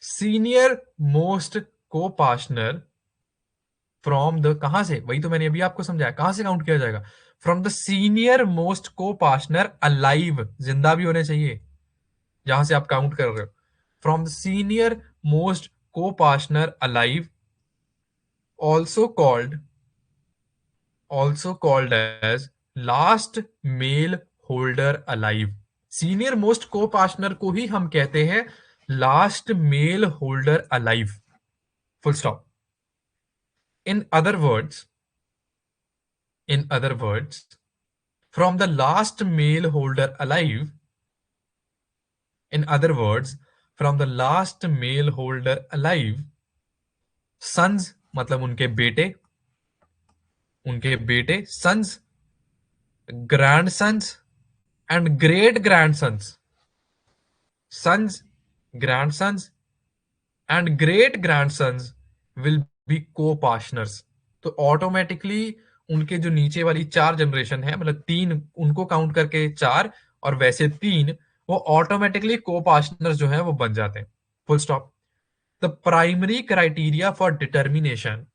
senior most co-partner, from the, कहां से, वही तो मैंने अभी आपको समझाया, कहां से काउंट किया जाएगा? From the senior most copartner alive, जिंदा भी होने चाहिए जहां से आप काउंट कर रहे हो, from the senior most copartner alive, also called also called as last male holder alive. Senior most copartner को ही हम कहते हैं last male holder alive, full stop. In other words, in other words, from the last male holder alive, in other words, from the last male holder alive, sons मतलब उनके बेटे sons, grandsons and great grandsons, sons, grandsons and great grandsons will be co-partners। तो automatically उनके जो नीचे वाली 4 generation है, मतलब 3 उनको काउंट करके 4 और वैसे 3, वो ऑटोमेटिकली को पार्टनर्स जो है वो बन जाते हैं, full stop. The primary criteria for determination,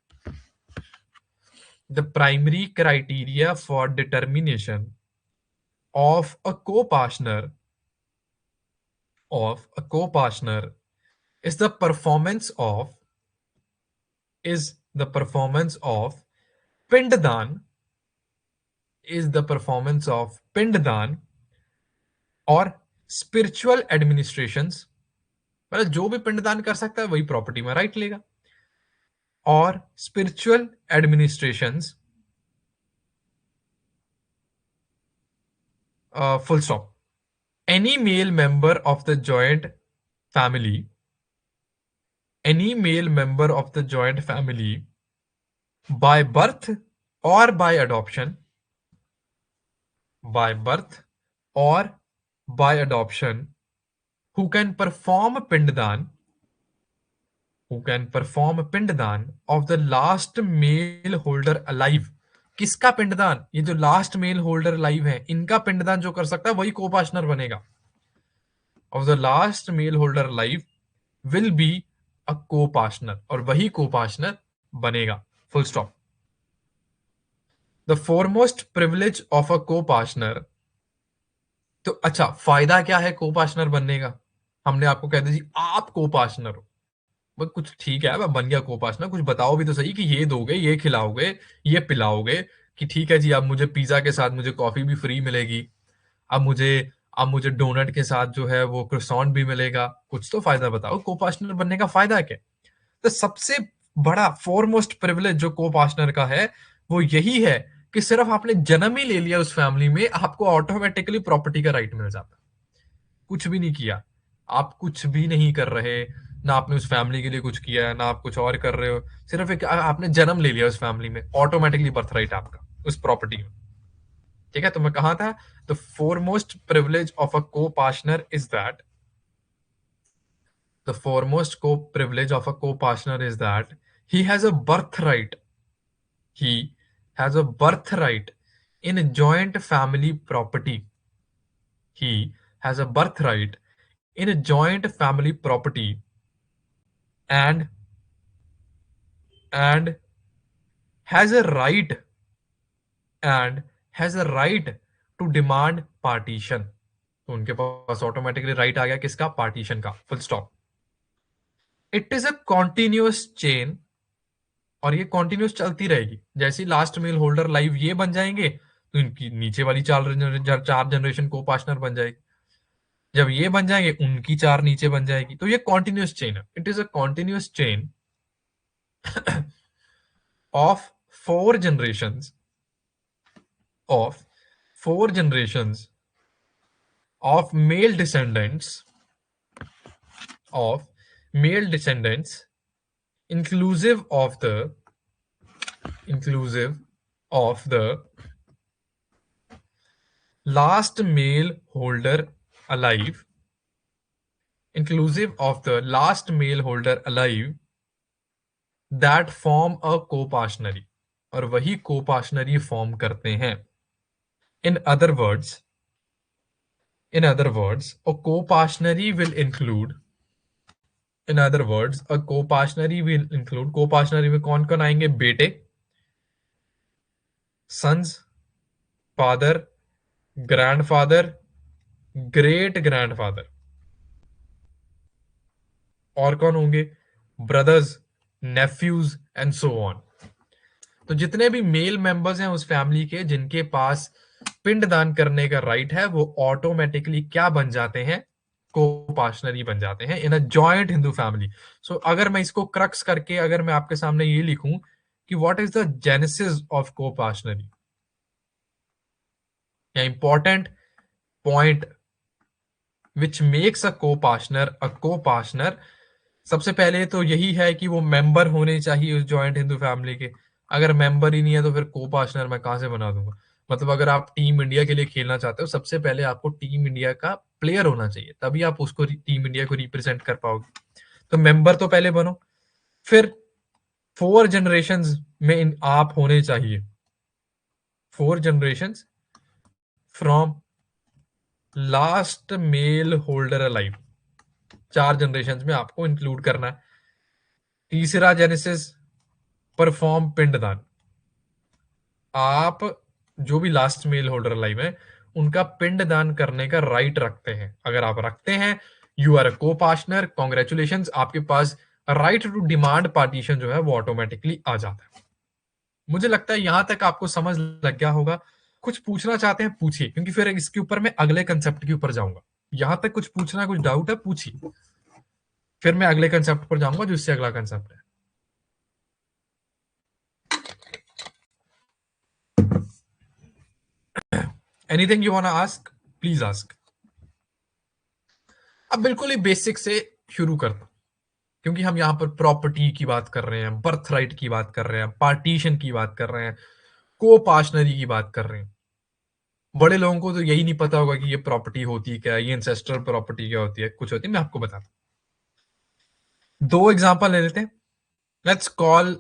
the primary criteria for determination of a को partner of a co-partner is the performance of पिंडदान is the performance of पिंडदान और स्पिरिचुअल एडमिनिस्ट्रेशंस, मतलब जो भी पिंडदान कर सकता है वही प्रॉपर्टी में राइट लेगा, और spiritual administrations full stop. Any male member of the joint family, by birth or by adoption, who can perform pinddan of the last male holder alive. किसका पिंडदान? ये जो लास्ट मेल होल्डर अलाइव है, इनका पिंडदान जो कर सकता है वही को-पार्टनर बनेगा. Of the last male holder alive will be a co-partner, और वही को-पार्टनर बनेगा. Full stop. The foremost privilege of a co-partner. तो अच्छा, फायदा क्या है को-पार्टनर बनने का? हमने आपको कह दिया जी आप को-पार्टनर हो, बस कुछ ठीक है, मैं बन गया को-पार्टनर, कुछ बताओ भी तो सही कि ये दोगे, ये खिलाओगे, ये पिलाओगे, कि ठीक है जी अब मुझे पिज्जा के साथ मुझे कॉफी भी फ्री मिलेगी, अब मुझे डोनट के साथ जो है वो क्रोसॉन भी मिलेगा. कुछ तो फायदा बताओ, को-पार्टनर बनने का फायदा क्या? तो सबसे बड़ा फोरमोस्ट प्रिविलेज जो को-पार्टनर का है वो यही है कि सिर्फ आपने जन्म ही ले लिया उस फैमिली में, आपको ऑटोमेटिकली प्रॉपर्टी का राइट मिल जाता है. कुछ भी नहीं किया, आप कुछ भी नहीं कर रहे, ना आपने उस फैमिली के लिए कुछ किया है, ना आप कुछ और कर रहे हो, सिर्फ एक आपने जन्म ले लिया उस फैमिली में, ऑटोमेटिकली बर्थ राइट आपका उस प्रॉपर्टी में. ठीक है, तो मैं कहा था the foremost privilege of a co-partner is that he has a birthright. He has a birthright in joint family property. He has a birthright in a joint family property and has a right to demand partition. तो उनके पास automatically right आ गया किसका? Partition का. Full stop. It is a continuous chain, और ये continuous चलती रहेगी. जैसे लास्ट मेल होल्डर लाइव ये बन जाएंगे तो इनकी नीचे वाली चार जनरेशन को पार्टनर बन जाएगी. जब ये बन जाएंगे उनकी चार नीचे बन जाएगी. तो ये कॉन्टिन्यूअस चेन है. It is a continuous chain of four generations of male descendants inclusive of the last male holder alive that form a co-partnership, और वही को-पार्टनरी फॉर्म करते हैं. In other words, a co-partnership will include को-पार्टनरी में कौन कौन आएंगे? बेटे, sons, father, grandfather, great grandfather. और कौन होंगे? Brothers, nephews and so on. तो जितने भी मेल मेंबर्स हैं उस फैमिली के जिनके पास पिंडदान करने का राइट है, वो ऑटोमेटिकली क्या बन जाते हैं? को-पार्टनरी बन जाते हैं इन अ जॉइंट हिंदू फैमिली. सो अगर मैं इसको क्रक्स करके अगर मैं आपके सामने ये लिखूं कि what is the genesis of co-partnery, या important point which makes a co-partner, सबसे पहले तो यही है कि वो मेंबर होने चाहिए उस जॉइंट हिंदू फैमिली के. अगर मेंबर ही नहीं है तो फिर को-पार्टनर मैं कहां से बना दूंगा? मतलब अगर आप टीम इंडिया के लिए खेलना चाहते हो, सबसे पहले आपको टीम इंडिया का प्लेयर होना चाहिए, तभी आप उसको टीम इंडिया को रिप्रेजेंट कर पाओगे. तो मेंबर तो पहले बनो, फिर 4 जनरेशंस में आप होने चाहिए. 4 generations from last male holder alive, 4 generations में आपको इंक्लूड करना है. तीसरा जेनेसिस, परफॉर्म पिंडदान. आप जो भी लास्ट मेल होल्डर लाइव है उनका पिंडदान करने का राइट रखते हैं. अगर आप रखते हैं यू आर अ को पार्टनर, कॉन्ग्रेचुलेशन, आपके पास राइट टू डिमांड पार्टीशन जो है वो ऑटोमेटिकली आ जाता है। मुझे लगता है यहां तक आपको समझ लग गया होगा। कुछ पूछना चाहते हैं पूछिए, क्योंकि फिर इसके ऊपर मैं अगले कंसेप्ट के ऊपर जाऊंगा। यहां तक कुछ पूछना, कुछ डाउट है पूछिए, फिर मैं अगले कंसेप्ट पर जाऊंगा जो इससे अगला कंसेप्ट है। Anything you want to ask, please ask. अब बिल्कुल ही बेसिक से शुरू करता हूं, क्योंकि हम यहां पर प्रॉपर्टी की बात कर रहे हैं, बर्थ राइट की बात कर रहे हैं, पार्टीशन की बात कर रहे हैं, को पार्टनरी की बात कर रहे हैं। बड़े लोगों को तो यही नहीं पता होगा कि ये प्रॉपर्टी होती क्या है, ये इंसेस्ट्रल प्रॉपर्टी क्या होती है, कुछ होती है। मैं आपको बताता हूं, दो एग्जांपल ले लेते हैं। Let's call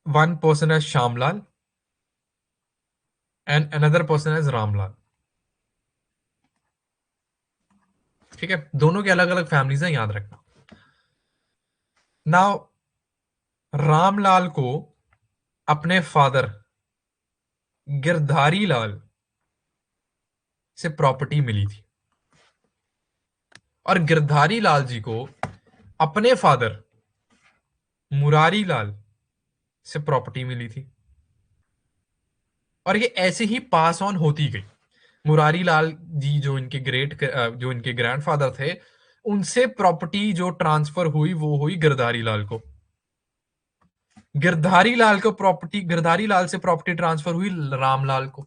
one person as Shyamlal and another person as Ramlal. ठीक है, दोनों की अलग अलग फैमिलीज हैं, याद रखना। नाउ रामलाल को अपने फादर गिरधारी लाल से प्रॉपर्टी मिली थी, और गिरधारी लाल जी को अपने फादर मुरारी लाल से प्रॉपर्टी मिली थी, और ये ऐसे ही पास ऑन होती गई। मुरारी लाल जी जो इनके ग्रैंडफादर थे, उनसे प्रॉपर्टी जो ट्रांसफर हुई वो हुई गिरधारी लाल को। गिरधारी लाल से प्रॉपर्टी ट्रांसफर हुई रामलाल को।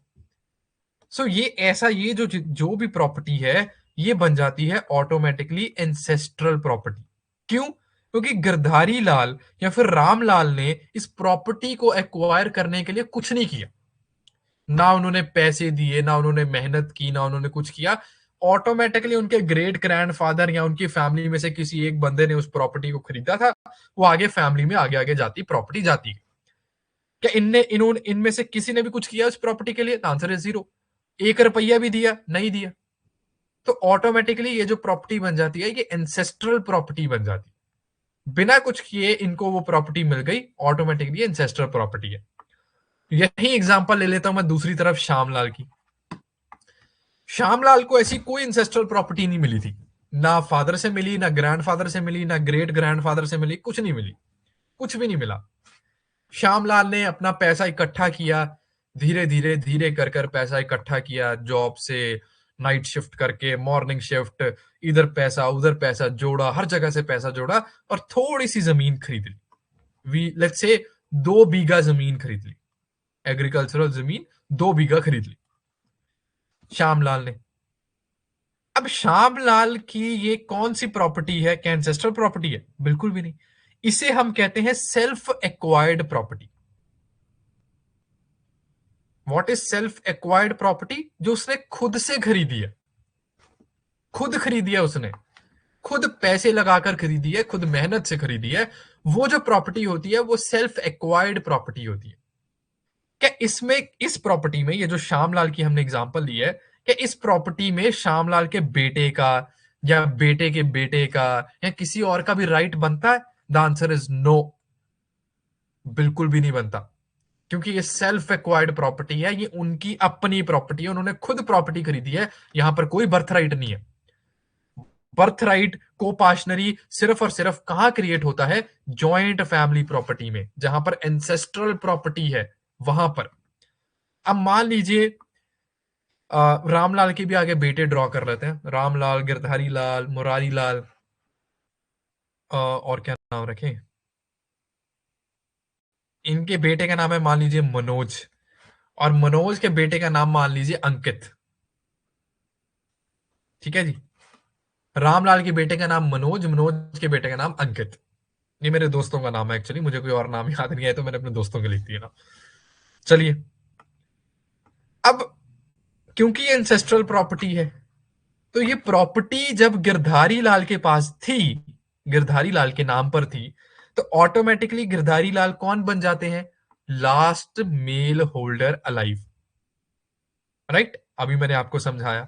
सो ये ऐसा, ये जो भी प्रॉपर्टी है ये बन जाती है ऑटोमेटिकली एंसेस्ट्रल प्रॉपर्टी। क्यों? क्योंकि गिरधारी लाल या फिर रामलाल ने इस प्रॉपर्टी को एक्वायर करने के लिए कुछ नहीं किया, ना उन्होंने पैसे दिए, ना उन्होंने मेहनत की, ना उन्होंने कुछ किया। ऑटोमेटिकली उनके ग्रेट ग्रैंडफादर या उनकी फैमिली में से किसी एक बंदे ने उस प्रॉपर्टी को खरीदा था, वो आगे फैमिली में आगे आगे जाती प्रॉपर्टी जाती है। क्या इनमें से किसी ने भी कुछ किया उस प्रॉपर्टी के लिए? आंसर है जीरो। 1 रुपया भी दिया? नहीं दिया। तो ऑटोमेटिकली ये जो प्रॉपर्टी बन जाती है ये एंसेस्ट्रल प्रॉपर्टी बन जाती है। बिना कुछ किए इनको वो प्रॉपर्टी मिल गई, ऑटोमेटिकली एंसेस्ट्रल प्रॉपर्टी है। यही एग्जांपल ले लेता हूं मैं दूसरी तरफ श्यामलाल की। श्यामलाल को ऐसी कोई इंसेस्ट्रल प्रॉपर्टी नहीं मिली थी, ना फादर से मिली, ना ग्रैंडफादर से मिली, ना ग्रेट ग्रैंडफादर से मिली, कुछ नहीं मिली, कुछ भी नहीं मिला। श्यामलाल ने अपना पैसा इकट्ठा किया, धीरे धीरे धीरे कर कर पैसा इकट्ठा किया, जॉब से नाइट शिफ्ट करके, मॉर्निंग शिफ्ट, इधर पैसा उधर पैसा जोड़ा, हर जगह से पैसा जोड़ा, और थोड़ी सी जमीन खरीद ली। लेट्स से 2 बीघा जमीन खरीद ली, एग्रीकल्चरल जमीन 2 बीघा खरीद ली श्यामलाल ने। अब श्यामलाल की ये कौन सी प्रॉपर्टी है? क्या एंसेस्ट्रल प्रॉपर्टी है? बिल्कुल भी नहीं। इसे हम कहते हैं self acquired property. What is self acquired property? जो उसने खुद से खरीदी है, खुद खरीदी है उसने, खुद पैसे लगाकर खरीदी है, खुद मेहनत से खरीदी है। वो जो प्रॉपर्टी होती है वो सेल्फ एक्वायर्ड प्रॉपर्टी होती है। क्या इसमें, इस प्रॉपर्टी में, ये जो श्यामलाल की हमने एग्जांपल ली है, क्या इस प्रॉपर्टी में श्यामलाल के बेटे का या बेटे के बेटे का या किसी और का भी राइट बनता है? द आंसर इज नो, बिल्कुल भी नहीं बनता। क्योंकि ये सेल्फ एक्वायर्ड प्रॉपर्टी है, ये उनकी अपनी प्रॉपर्टी है, उन्होंने खुद प्रॉपर्टी खरीदी है। यहां पर कोई बर्थ राइट नहीं है। बर्थ राइट को पार्टनरी सिर्फ और सिर्फ कहां क्रिएट होता है? जॉइंट फैमिली प्रॉपर्टी में, जहां पर एंसेस्ट्रल प्रॉपर्टी है वहां पर। अब मान लीजिए रामलाल के भी आगे बेटे ड्रॉ कर लेते हैं, रामलाल, गिरधारी लाल, मुरारी लाल, और क्या नाम रखें, इनके बेटे का नाम है मान लीजिए मनोज, और मनोज के बेटे का नाम मान लीजिए अंकित। ठीक है जी, रामलाल के बेटे का नाम मनोज, मनोज के बेटे का नाम अंकित। ये मेरे दोस्तों का नाम है एक्चुअली, मुझे कोई और नाम याद नहीं आया तो मैंने अपने दोस्तों के लिख दिया ना। चलिए, अब क्योंकि ये एंसेस्ट्रल प्रॉपर्टी है, तो ये प्रॉपर्टी जब गिरधारी लाल के पास थी, गिरधारी लाल के नाम पर थी, तो ऑटोमेटिकली गिरधारी लाल कौन बन जाते हैं? Last male holder alive. Right, अभी मैंने आपको समझाया।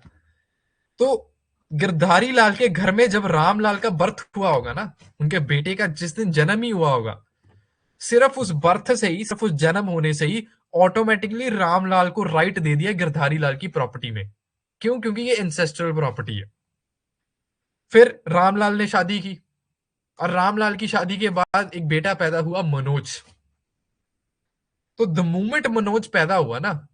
तो गिरधारी लाल के घर में जब रामलाल का बर्थ हुआ होगा ना, उनके बेटे का जिस दिन जन्म ही हुआ होगा, सिर्फ उस बर्थ से ही, सिर्फ उस जन्म होने से ही ऑटोमेटिकली रामलाल को राइट दे दिया गिरधारी लाल की प्रॉपर्टी में। क्यों? क्योंकि ये इंसेस्ट्रल प्रॉपर्टी है। फिर रामलाल ने शादी की, और रामलाल की शादी के बाद एक बेटा पैदा हुआ, मनोज। तो द मोमेंट मनोज पैदा हुआ ना,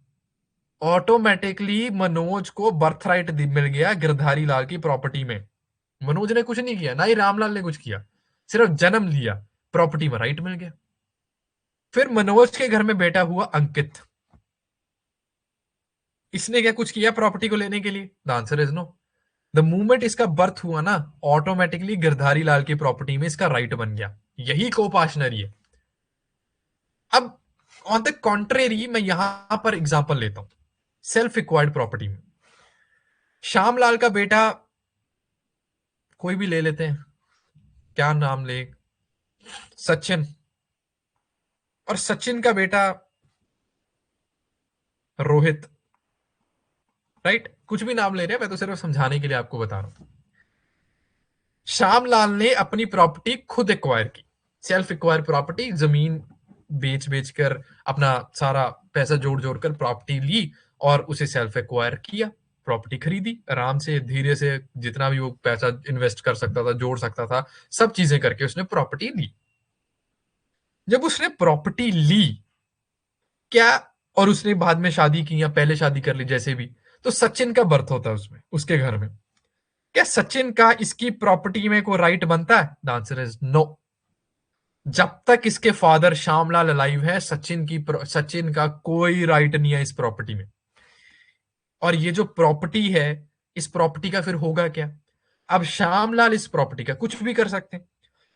ऑटोमेटिकली मनोज को बर्थ राइट मिल गया गिरधारी लाल की प्रॉपर्टी में। मनोज ने कुछ नहीं किया, ना ही रामलाल ने कुछ किया, सिर्फ जन्म लिया, प्रॉपर्टी में राइट मिल गया। फिर मनोज के घर में बेटा हुआ अंकित। इसने क्या कुछ किया प्रॉपर्टी को लेने के लिए? The answer is no. The movement इसका बर्थ हुआ ना, ऑटोमेटिकली गिरधारी लाल की प्रॉपर्टी में इसका राइट बन गया। यही कोपाशनरी है। अब ऑन द कॉन्ट्रेरी मैं यहां पर एग्जांपल लेता हूं सेल्फ एक्वायर्ड प्रॉपर्टी में। श्यामलाल का बेटा कोई भी ले लेते हैं, क्या नाम ले, सचिन। और सचिन का बेटा रोहित, राइट? कुछ भी नाम ले रहे हैं, मैं तो सिर्फ समझाने के लिए आपको बता रहा हूं। श्यामलाल ने अपनी प्रॉपर्टी खुद एक्वायर की, सेल्फ एक्वायर प्रॉपर्टी, जमीन बेच बेच कर अपना सारा पैसा जोड़ जोड़ कर प्रॉपर्टी ली और उसे सेल्फ एक्वायर किया, प्रॉपर्टी खरीदी आराम से, धीरे से, जितना भी वो पैसा इन्वेस्ट कर सकता था, जोड़ सकता था, सब चीजें करके उसने प्रॉपर्टी ली। जब उसने प्रॉपर्टी ली, क्या, और उसने बाद में शादी की या पहले शादी कर ली जैसे भी, तो सचिन का बर्थ होता है उसमें, उसके घर में। क्या सचिन का इसकी प्रॉपर्टी में कोई राइट बनता है? The answer is no. जब तक इसके फादर श्यामलाल अलाइव है, सचिन का कोई राइट नहीं है इस प्रॉपर्टी में। और ये जो प्रॉपर्टी है, इस प्रॉपर्टी का फिर होगा क्या? अब श्यामलाल इस प्रॉपर्टी का कुछ भी कर सकते हैं।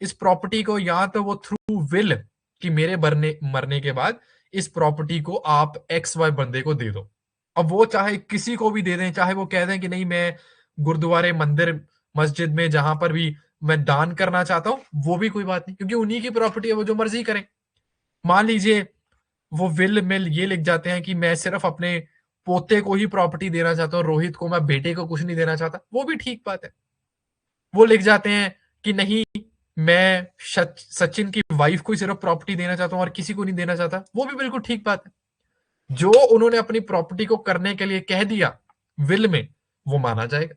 इस प्रॉपर्टी को या तो वो थ्रू विल कि मेरे मरने के बाद इस प्रॉपर्टी को आप एक्स वाई बंदे को दे दो। अब वो चाहे किसी को भी दे दें, चाहे वो कह दें कि नहीं, मैं गुरुद्वारे, मंदिर, मस्जिद में जहां पर भी मैं दान करना चाहता हूं, वो भी कोई बात नहीं, क्योंकि उन्हीं की प्रॉपर्टी है, वो जो मर्जी करें। मान लीजिए वो विल में ये लिख जाते हैं कि मैं सिर्फ अपने पोते को ही प्रॉपर्टी देना चाहता हूँ, रोहित को, मैं बेटे को कुछ नहीं देना चाहता, वो भी ठीक बात है। वो लिख जाते हैं कि नहीं, मैं सचिन की वाइफ को ही सिर्फ प्रॉपर्टी देना चाहता हूं और किसी को नहीं देना चाहता, वो भी बिल्कुल ठीक बात है। जो उन्होंने अपनी प्रॉपर्टी को करने के लिए कह दिया विल में, वो माना जाएगा।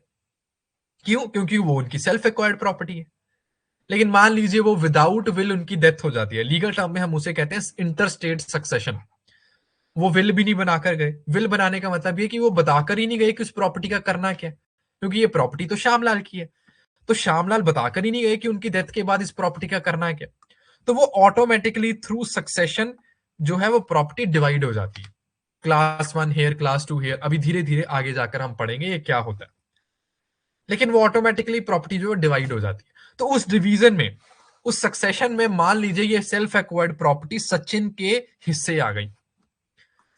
क्यों? क्योंकि वो उनकी सेल्फ एक्वायर्ड प्रॉपर्टी है। लेकिन मान लीजिए वो विदाउट विल उनकी डेथ हो जाती है, लीगल टर्म में हम उसे कहते हैं इंटरस्टेट सक्सेशन। वो विल भी नहीं बनाकर गए। विल बनाने का मतलब ये कि वो बताकर ही नहीं गए कि उस प्रॉपर्टी का करना क्या, क्योंकि ये प्रॉपर्टी तो श्यामलाल की है। तो श्यामलाल बताकर ही नहीं गए कि उनकी डेथ के बाद इस प्रॉपर्टी का करना है क्या। तो वो ऑटोमेटिकली थ्रू सक्सेशन जो है वो प्रॉपर्टी डिवाइड हो जाती है। क्लास 1 हेयर, क्लास 2 हेयर, अभी धीरे धीरे आगे जाकर हम पढ़ेंगे ये क्या होता है। लेकिन वो ऑटोमेटिकली प्रॉपर्टी जो है डिवाइड हो जाती है। तो उस डिवीजन में, उस सक्सेशन में, मान लीजिए ये सेल्फ एक्वायर्ड प्रॉपर्टी सचिन के हिस्से आ गई।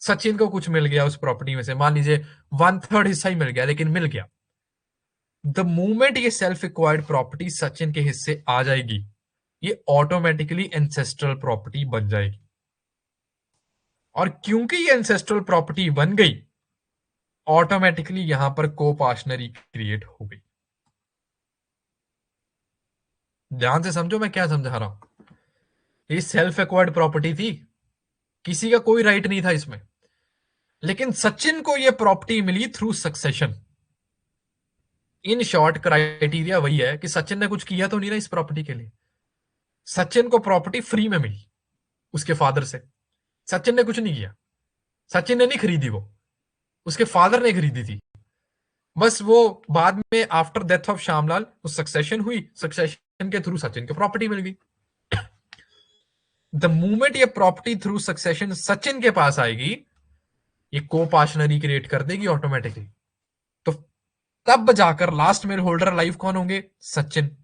सचिन को कुछ मिल गया उस प्रॉपर्टी में से, मान लीजिए 1/3 हिस्सा ही मिल गया, लेकिन मिल गया। द मोमेंट ये सेल्फ एक्वायर्ड प्रॉपर्टी सचिन के हिस्से आ जाएगी, ये ऑटोमेटिकली एंसेस्ट्रल प्रॉपर्टी बन जाएगी। और क्योंकि ये एंसेस्ट्रल प्रॉपर्टी बन गई, ऑटोमेटिकली यहां पर कोपाशनरी क्रिएट हो गई। ध्यान से समझो मैं क्या समझा रहा हूं। ये सेल्फ एक्वायर्ड प्रॉपर्टी थी, किसी का कोई राइट नहीं था इसमें, लेकिन सचिन को ये प्रॉपर्टी मिली through succession. In short criteria वही है कि सचिन ने कुछ किया तो नहीं ना इस प्रॉपर्टी के लिए। सचिन को प्रॉपर्टी फ्री में मिली उसके फादर से। सचिन ने कुछ नहीं किया, सचिन ने नहीं खरीदी, वो उसके फादर ने खरीदी थी। बस वो बाद में आफ्टर डेथ ऑफ श्यामलाल वो सक्सेशन हुई, सक्सेशन के थ्रू सचिन को प्रॉपर्टी मिल गई। द मूवमेंट ये प्रॉपर्टी थ्रू सक्सेशन सचिन के पास आएगी, ये कोपाशनरी क्रिएट कर देगी ऑटोमेटिकली। तो तब जाकर लास्ट में होल्डर लाइफ कौन होंगे? सचिन।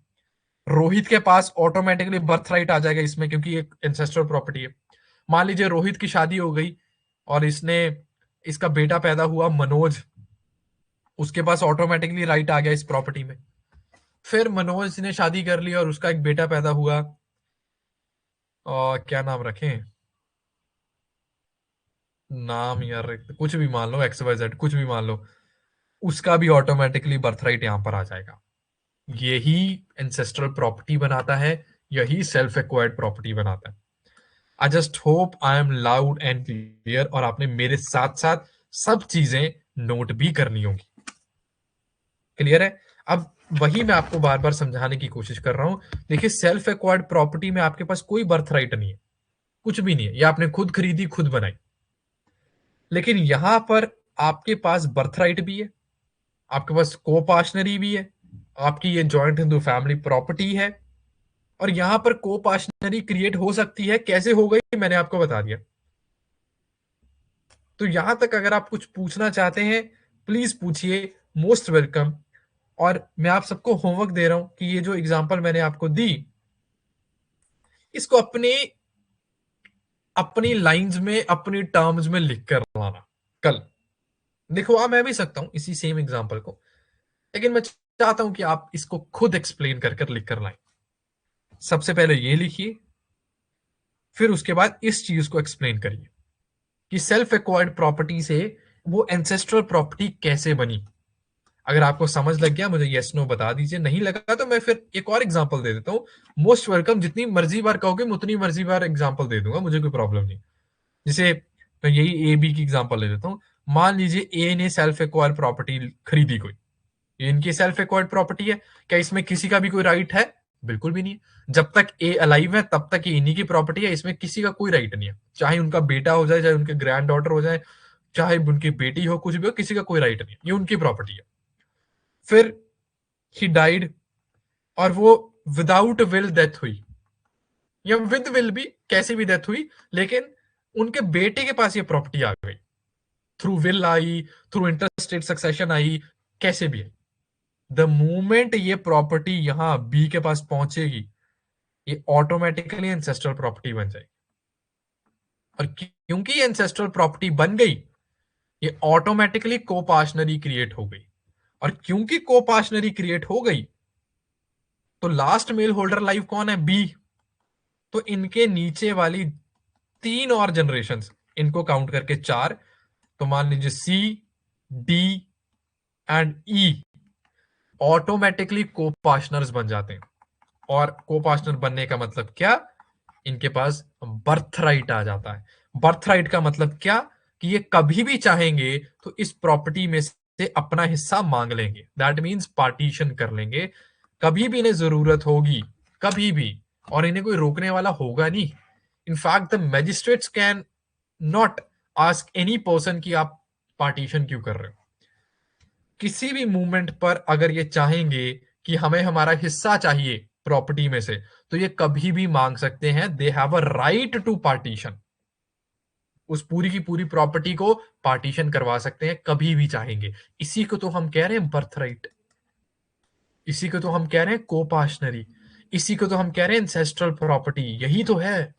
रोहित के पास ऑटोमेटिकली बर्थ राइट आ जाएगा इसमें, क्योंकि एक एंसेस्ट्रल प्रॉपर्टी है। मान लीजिए रोहित की शादी हो गई और इसका बेटा पैदा हुआ मनोज, उसके पास ऑटोमेटिकली राइट आ गया इस प्रॉपर्टी में। फिर मनोज ने शादी कर ली और उसका एक बेटा पैदा हुआ, और क्या नाम रखें, नाम यार कुछ भी मान लो, XYZ कुछ भी मान लो, उसका भी ऑटोमेटिकली बर्थ राइट यहां पर आ जाएगा। यही एंसेस्ट्रल प्रॉपर्टी बनाता है, यही सेल्फ एक्वायर्ड प्रॉपर्टी बनाता है। आई just hope I am loud and clear, और आपने मेरे साथ साथ सब चीजें नोट भी करनी होगी। क्लियर है? अब वही मैं आपको बार बार समझाने की कोशिश कर रहा हूं। देखिए, सेल्फ एक्वायर्ड प्रॉपर्टी में आपके पास कोई बर्थ राइट नहीं है, कुछ भी नहीं है, या आपने खुद खरीदी खुद बनाई। लेकिन यहां पर आपके पास बर्थ राइट भी है, आपके पास को पार्टनरी भी है, आपकी ये जॉइंट हिंदू फैमिली प्रॉपर्टी है। और यहां पर को पार्टनरी क्रिएट हो सकती है, कैसे हो गई मैंने आपको बता दिया। तो यहां तक अगर आप कुछ पूछना चाहते हैं, प्लीज पूछिए, मोस्ट वेलकम। और मैं आप सबको होमवर्क दे रहा हूं कि ये जो एग्जांपल मैंने आपको दी, इसको अपने अपनी लाइंस में, अपनी टर्म्स में लिख कर लाना कल। लिखवा मैं भी सकता हूं इसी सेम एग्जांपल को, लेकिन मैं चाहता हूं कि आप इसको खुद एक्सप्लेन कर कर लिख कर लाएं। सबसे पहले ये लिखिए, फिर उसके बाद इस चीज को एक्सप्लेन करिए कि सेल्फ एक्वायर्ड प्रॉपर्टी से वो एंसेस्ट्रल प्रॉपर्टी कैसे बनी। अगर आपको समझ लग गया, मुझे यस नो बता दीजिए, नहीं लगा तो मैं फिर एक और एग्जांपल दे देता हूँ। मोस्ट वेलकम, जितनी मर्जी बार कहोगे मैं उतनी मर्जी बार एग्जांपल दे दूंगा, मुझे कोई प्रॉब्लम नहीं। जैसे मैं यही ए बी की एग्जांपल ले लेता हूँ। मान लीजिए ए ने सेल्फ एक्वायर्ड प्रॉपर्टी खरीदी कोई, ये इनकी सेल्फ एक्वायर्ड प्रॉपर्टी है। क्या इसमें किसी का भी कोई राइट है? बिल्कुल भी नहीं है। जब तक ए अलाइव है तब तक ये इन्हीं की प्रॉपर्टी है, इसमें किसी का कोई राइट नहीं है। चाहे उनका बेटा हो जाए, चाहे उनके ग्रैंड डॉटर हो जाए, चाहे उनकी बेटी हो, कुछ भी हो, किसी का कोई राइट नहीं है, ये उनकी प्रॉपर्टी है। फिर ही डाइड, और वो विदाउट विल डेथ हुई, या विद विल भी, कैसे भी डेथ हुई, लेकिन उनके बेटे के पास ये प्रॉपर्टी आ गई। थ्रू विल आई, थ्रू इंटरस्टेट सक्सेशन आई, कैसे भी आई। द मोमेंट ये प्रॉपर्टी यहां बी के पास पहुंचेगी, ये ऑटोमेटिकली एंसेस्ट्रल प्रॉपर्टी बन जाएगी। और क्योंकि ये एंसेस्ट्रल प्रॉपर्टी बन गई, ये ऑटोमेटिकली कोपार्शनरी क्रिएट हो गई। और क्योंकि कोपार्शनरी क्रिएट हो गई, तो लास्ट मेल होल्डर लाइफ कौन है? बी। तो इनके नीचे वाली तीन और जनरेशन, इनको काउंट करके चार, तो मान लीजिए सी, डी एंड ई ऑटोमेटिकली को पार्टनर्स बन जाते हैं। और को पार्टनर बनने का मतलब क्या? इनके पास बर्थ राइट आ जाता है। बर्थ राइट का मतलब क्या? कि ये कभी भी चाहेंगे तो इस प्रॉपर्टी में से अपना हिस्सा मांग लेंगे, दैट मीन्स पार्टीशन कर लेंगे। कभी भी इन्हें जरूरत होगी, कभी भी, और इन्हें कोई रोकने वाला होगा नहीं। In fact the magistrates can not ask any person कि आप पार्टीशन क्यों कर रहे हो। किसी भी मूवमेंट पर अगर ये चाहेंगे कि हमें हमारा हिस्सा चाहिए प्रॉपर्टी में से, तो ये कभी भी मांग सकते हैं। They have a right to partition, उस पूरी की पूरी प्रॉपर्टी को पार्टीशन करवा सकते हैं कभी भी चाहेंगे। इसी को तो हम कह रहे हैं बर्थ राइट, इसी को तो हम कह रहे हैं कोपार्शनरी, इसी को तो हम कह रहे हैं एंसेस्ट्रल प्रॉपर्टी। यही तो है,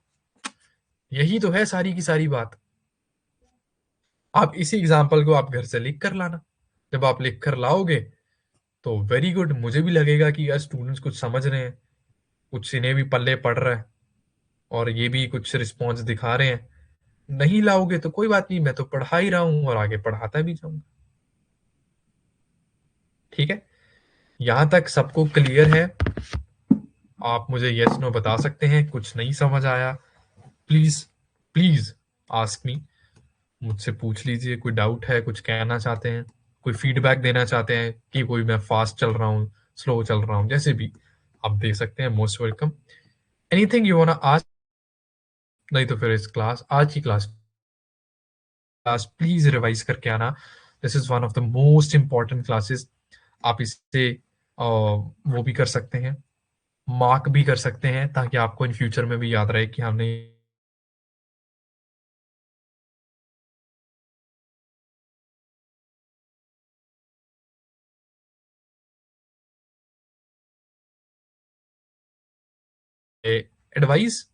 यही तो है सारी की सारी बात। आप इसी एग्जाम्पल को आप घर से लिख कर लाना। जब आप लिख कर लाओगे तो वेरी गुड, मुझे भी लगेगा कि यार स्टूडेंट्स कुछ समझ रहे हैं, कुछ इन्हें भी पल्ले पड़ रहा है, और ये भी कुछ रिस्पॉन्स दिखा रहे हैं। नहीं लाओगे तो कोई बात नहीं, मैं तो पढ़ा ही रहा हूं और आगे पढ़ाता भी जाऊंगा। ठीक है, यहां तक सबको क्लियर है? आप मुझे यस नो बता सकते हैं। कुछ नहीं समझ आया, प्लीज प्लीज आस्क मी, मुझसे पूछ लीजिए। कोई डाउट है, कुछ कहना चाहते हैं, कोई फीडबैक देना चाहते हैं कि कोई मैं फास्ट चल रहा हूँ, स्लो चल रहा हूँ, जैसे भी आप दे सकते हैं। Most welcome. Anything you want ask? नहीं तो फिर इस क्लास, आज की क्लास प्लीज रिवाइज करके आना। This is one of the most important classes. आप इससे वो भी कर सकते हैं, मार्क भी कर सकते हैं, ताकि आपको इन फ्यूचर में भी याद रहे कि हमने एडवाइस।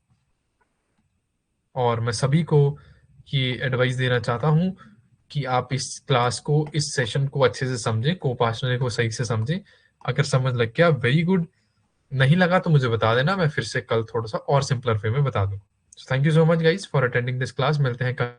और मैं सभी को ये एडवाइस देना चाहता हूँ कि आप इस क्लास को, इस सेशन को अच्छे से समझें, कोपार्शनरी को सही से समझें। अगर समझ लग गया वेरी गुड, नहीं लगा तो मुझे बता देना, मैं फिर से कल थोड़ा सा और सिंपलर वे में बता दूं। Thank you so much guys for attending this class. मिलते हैं कल।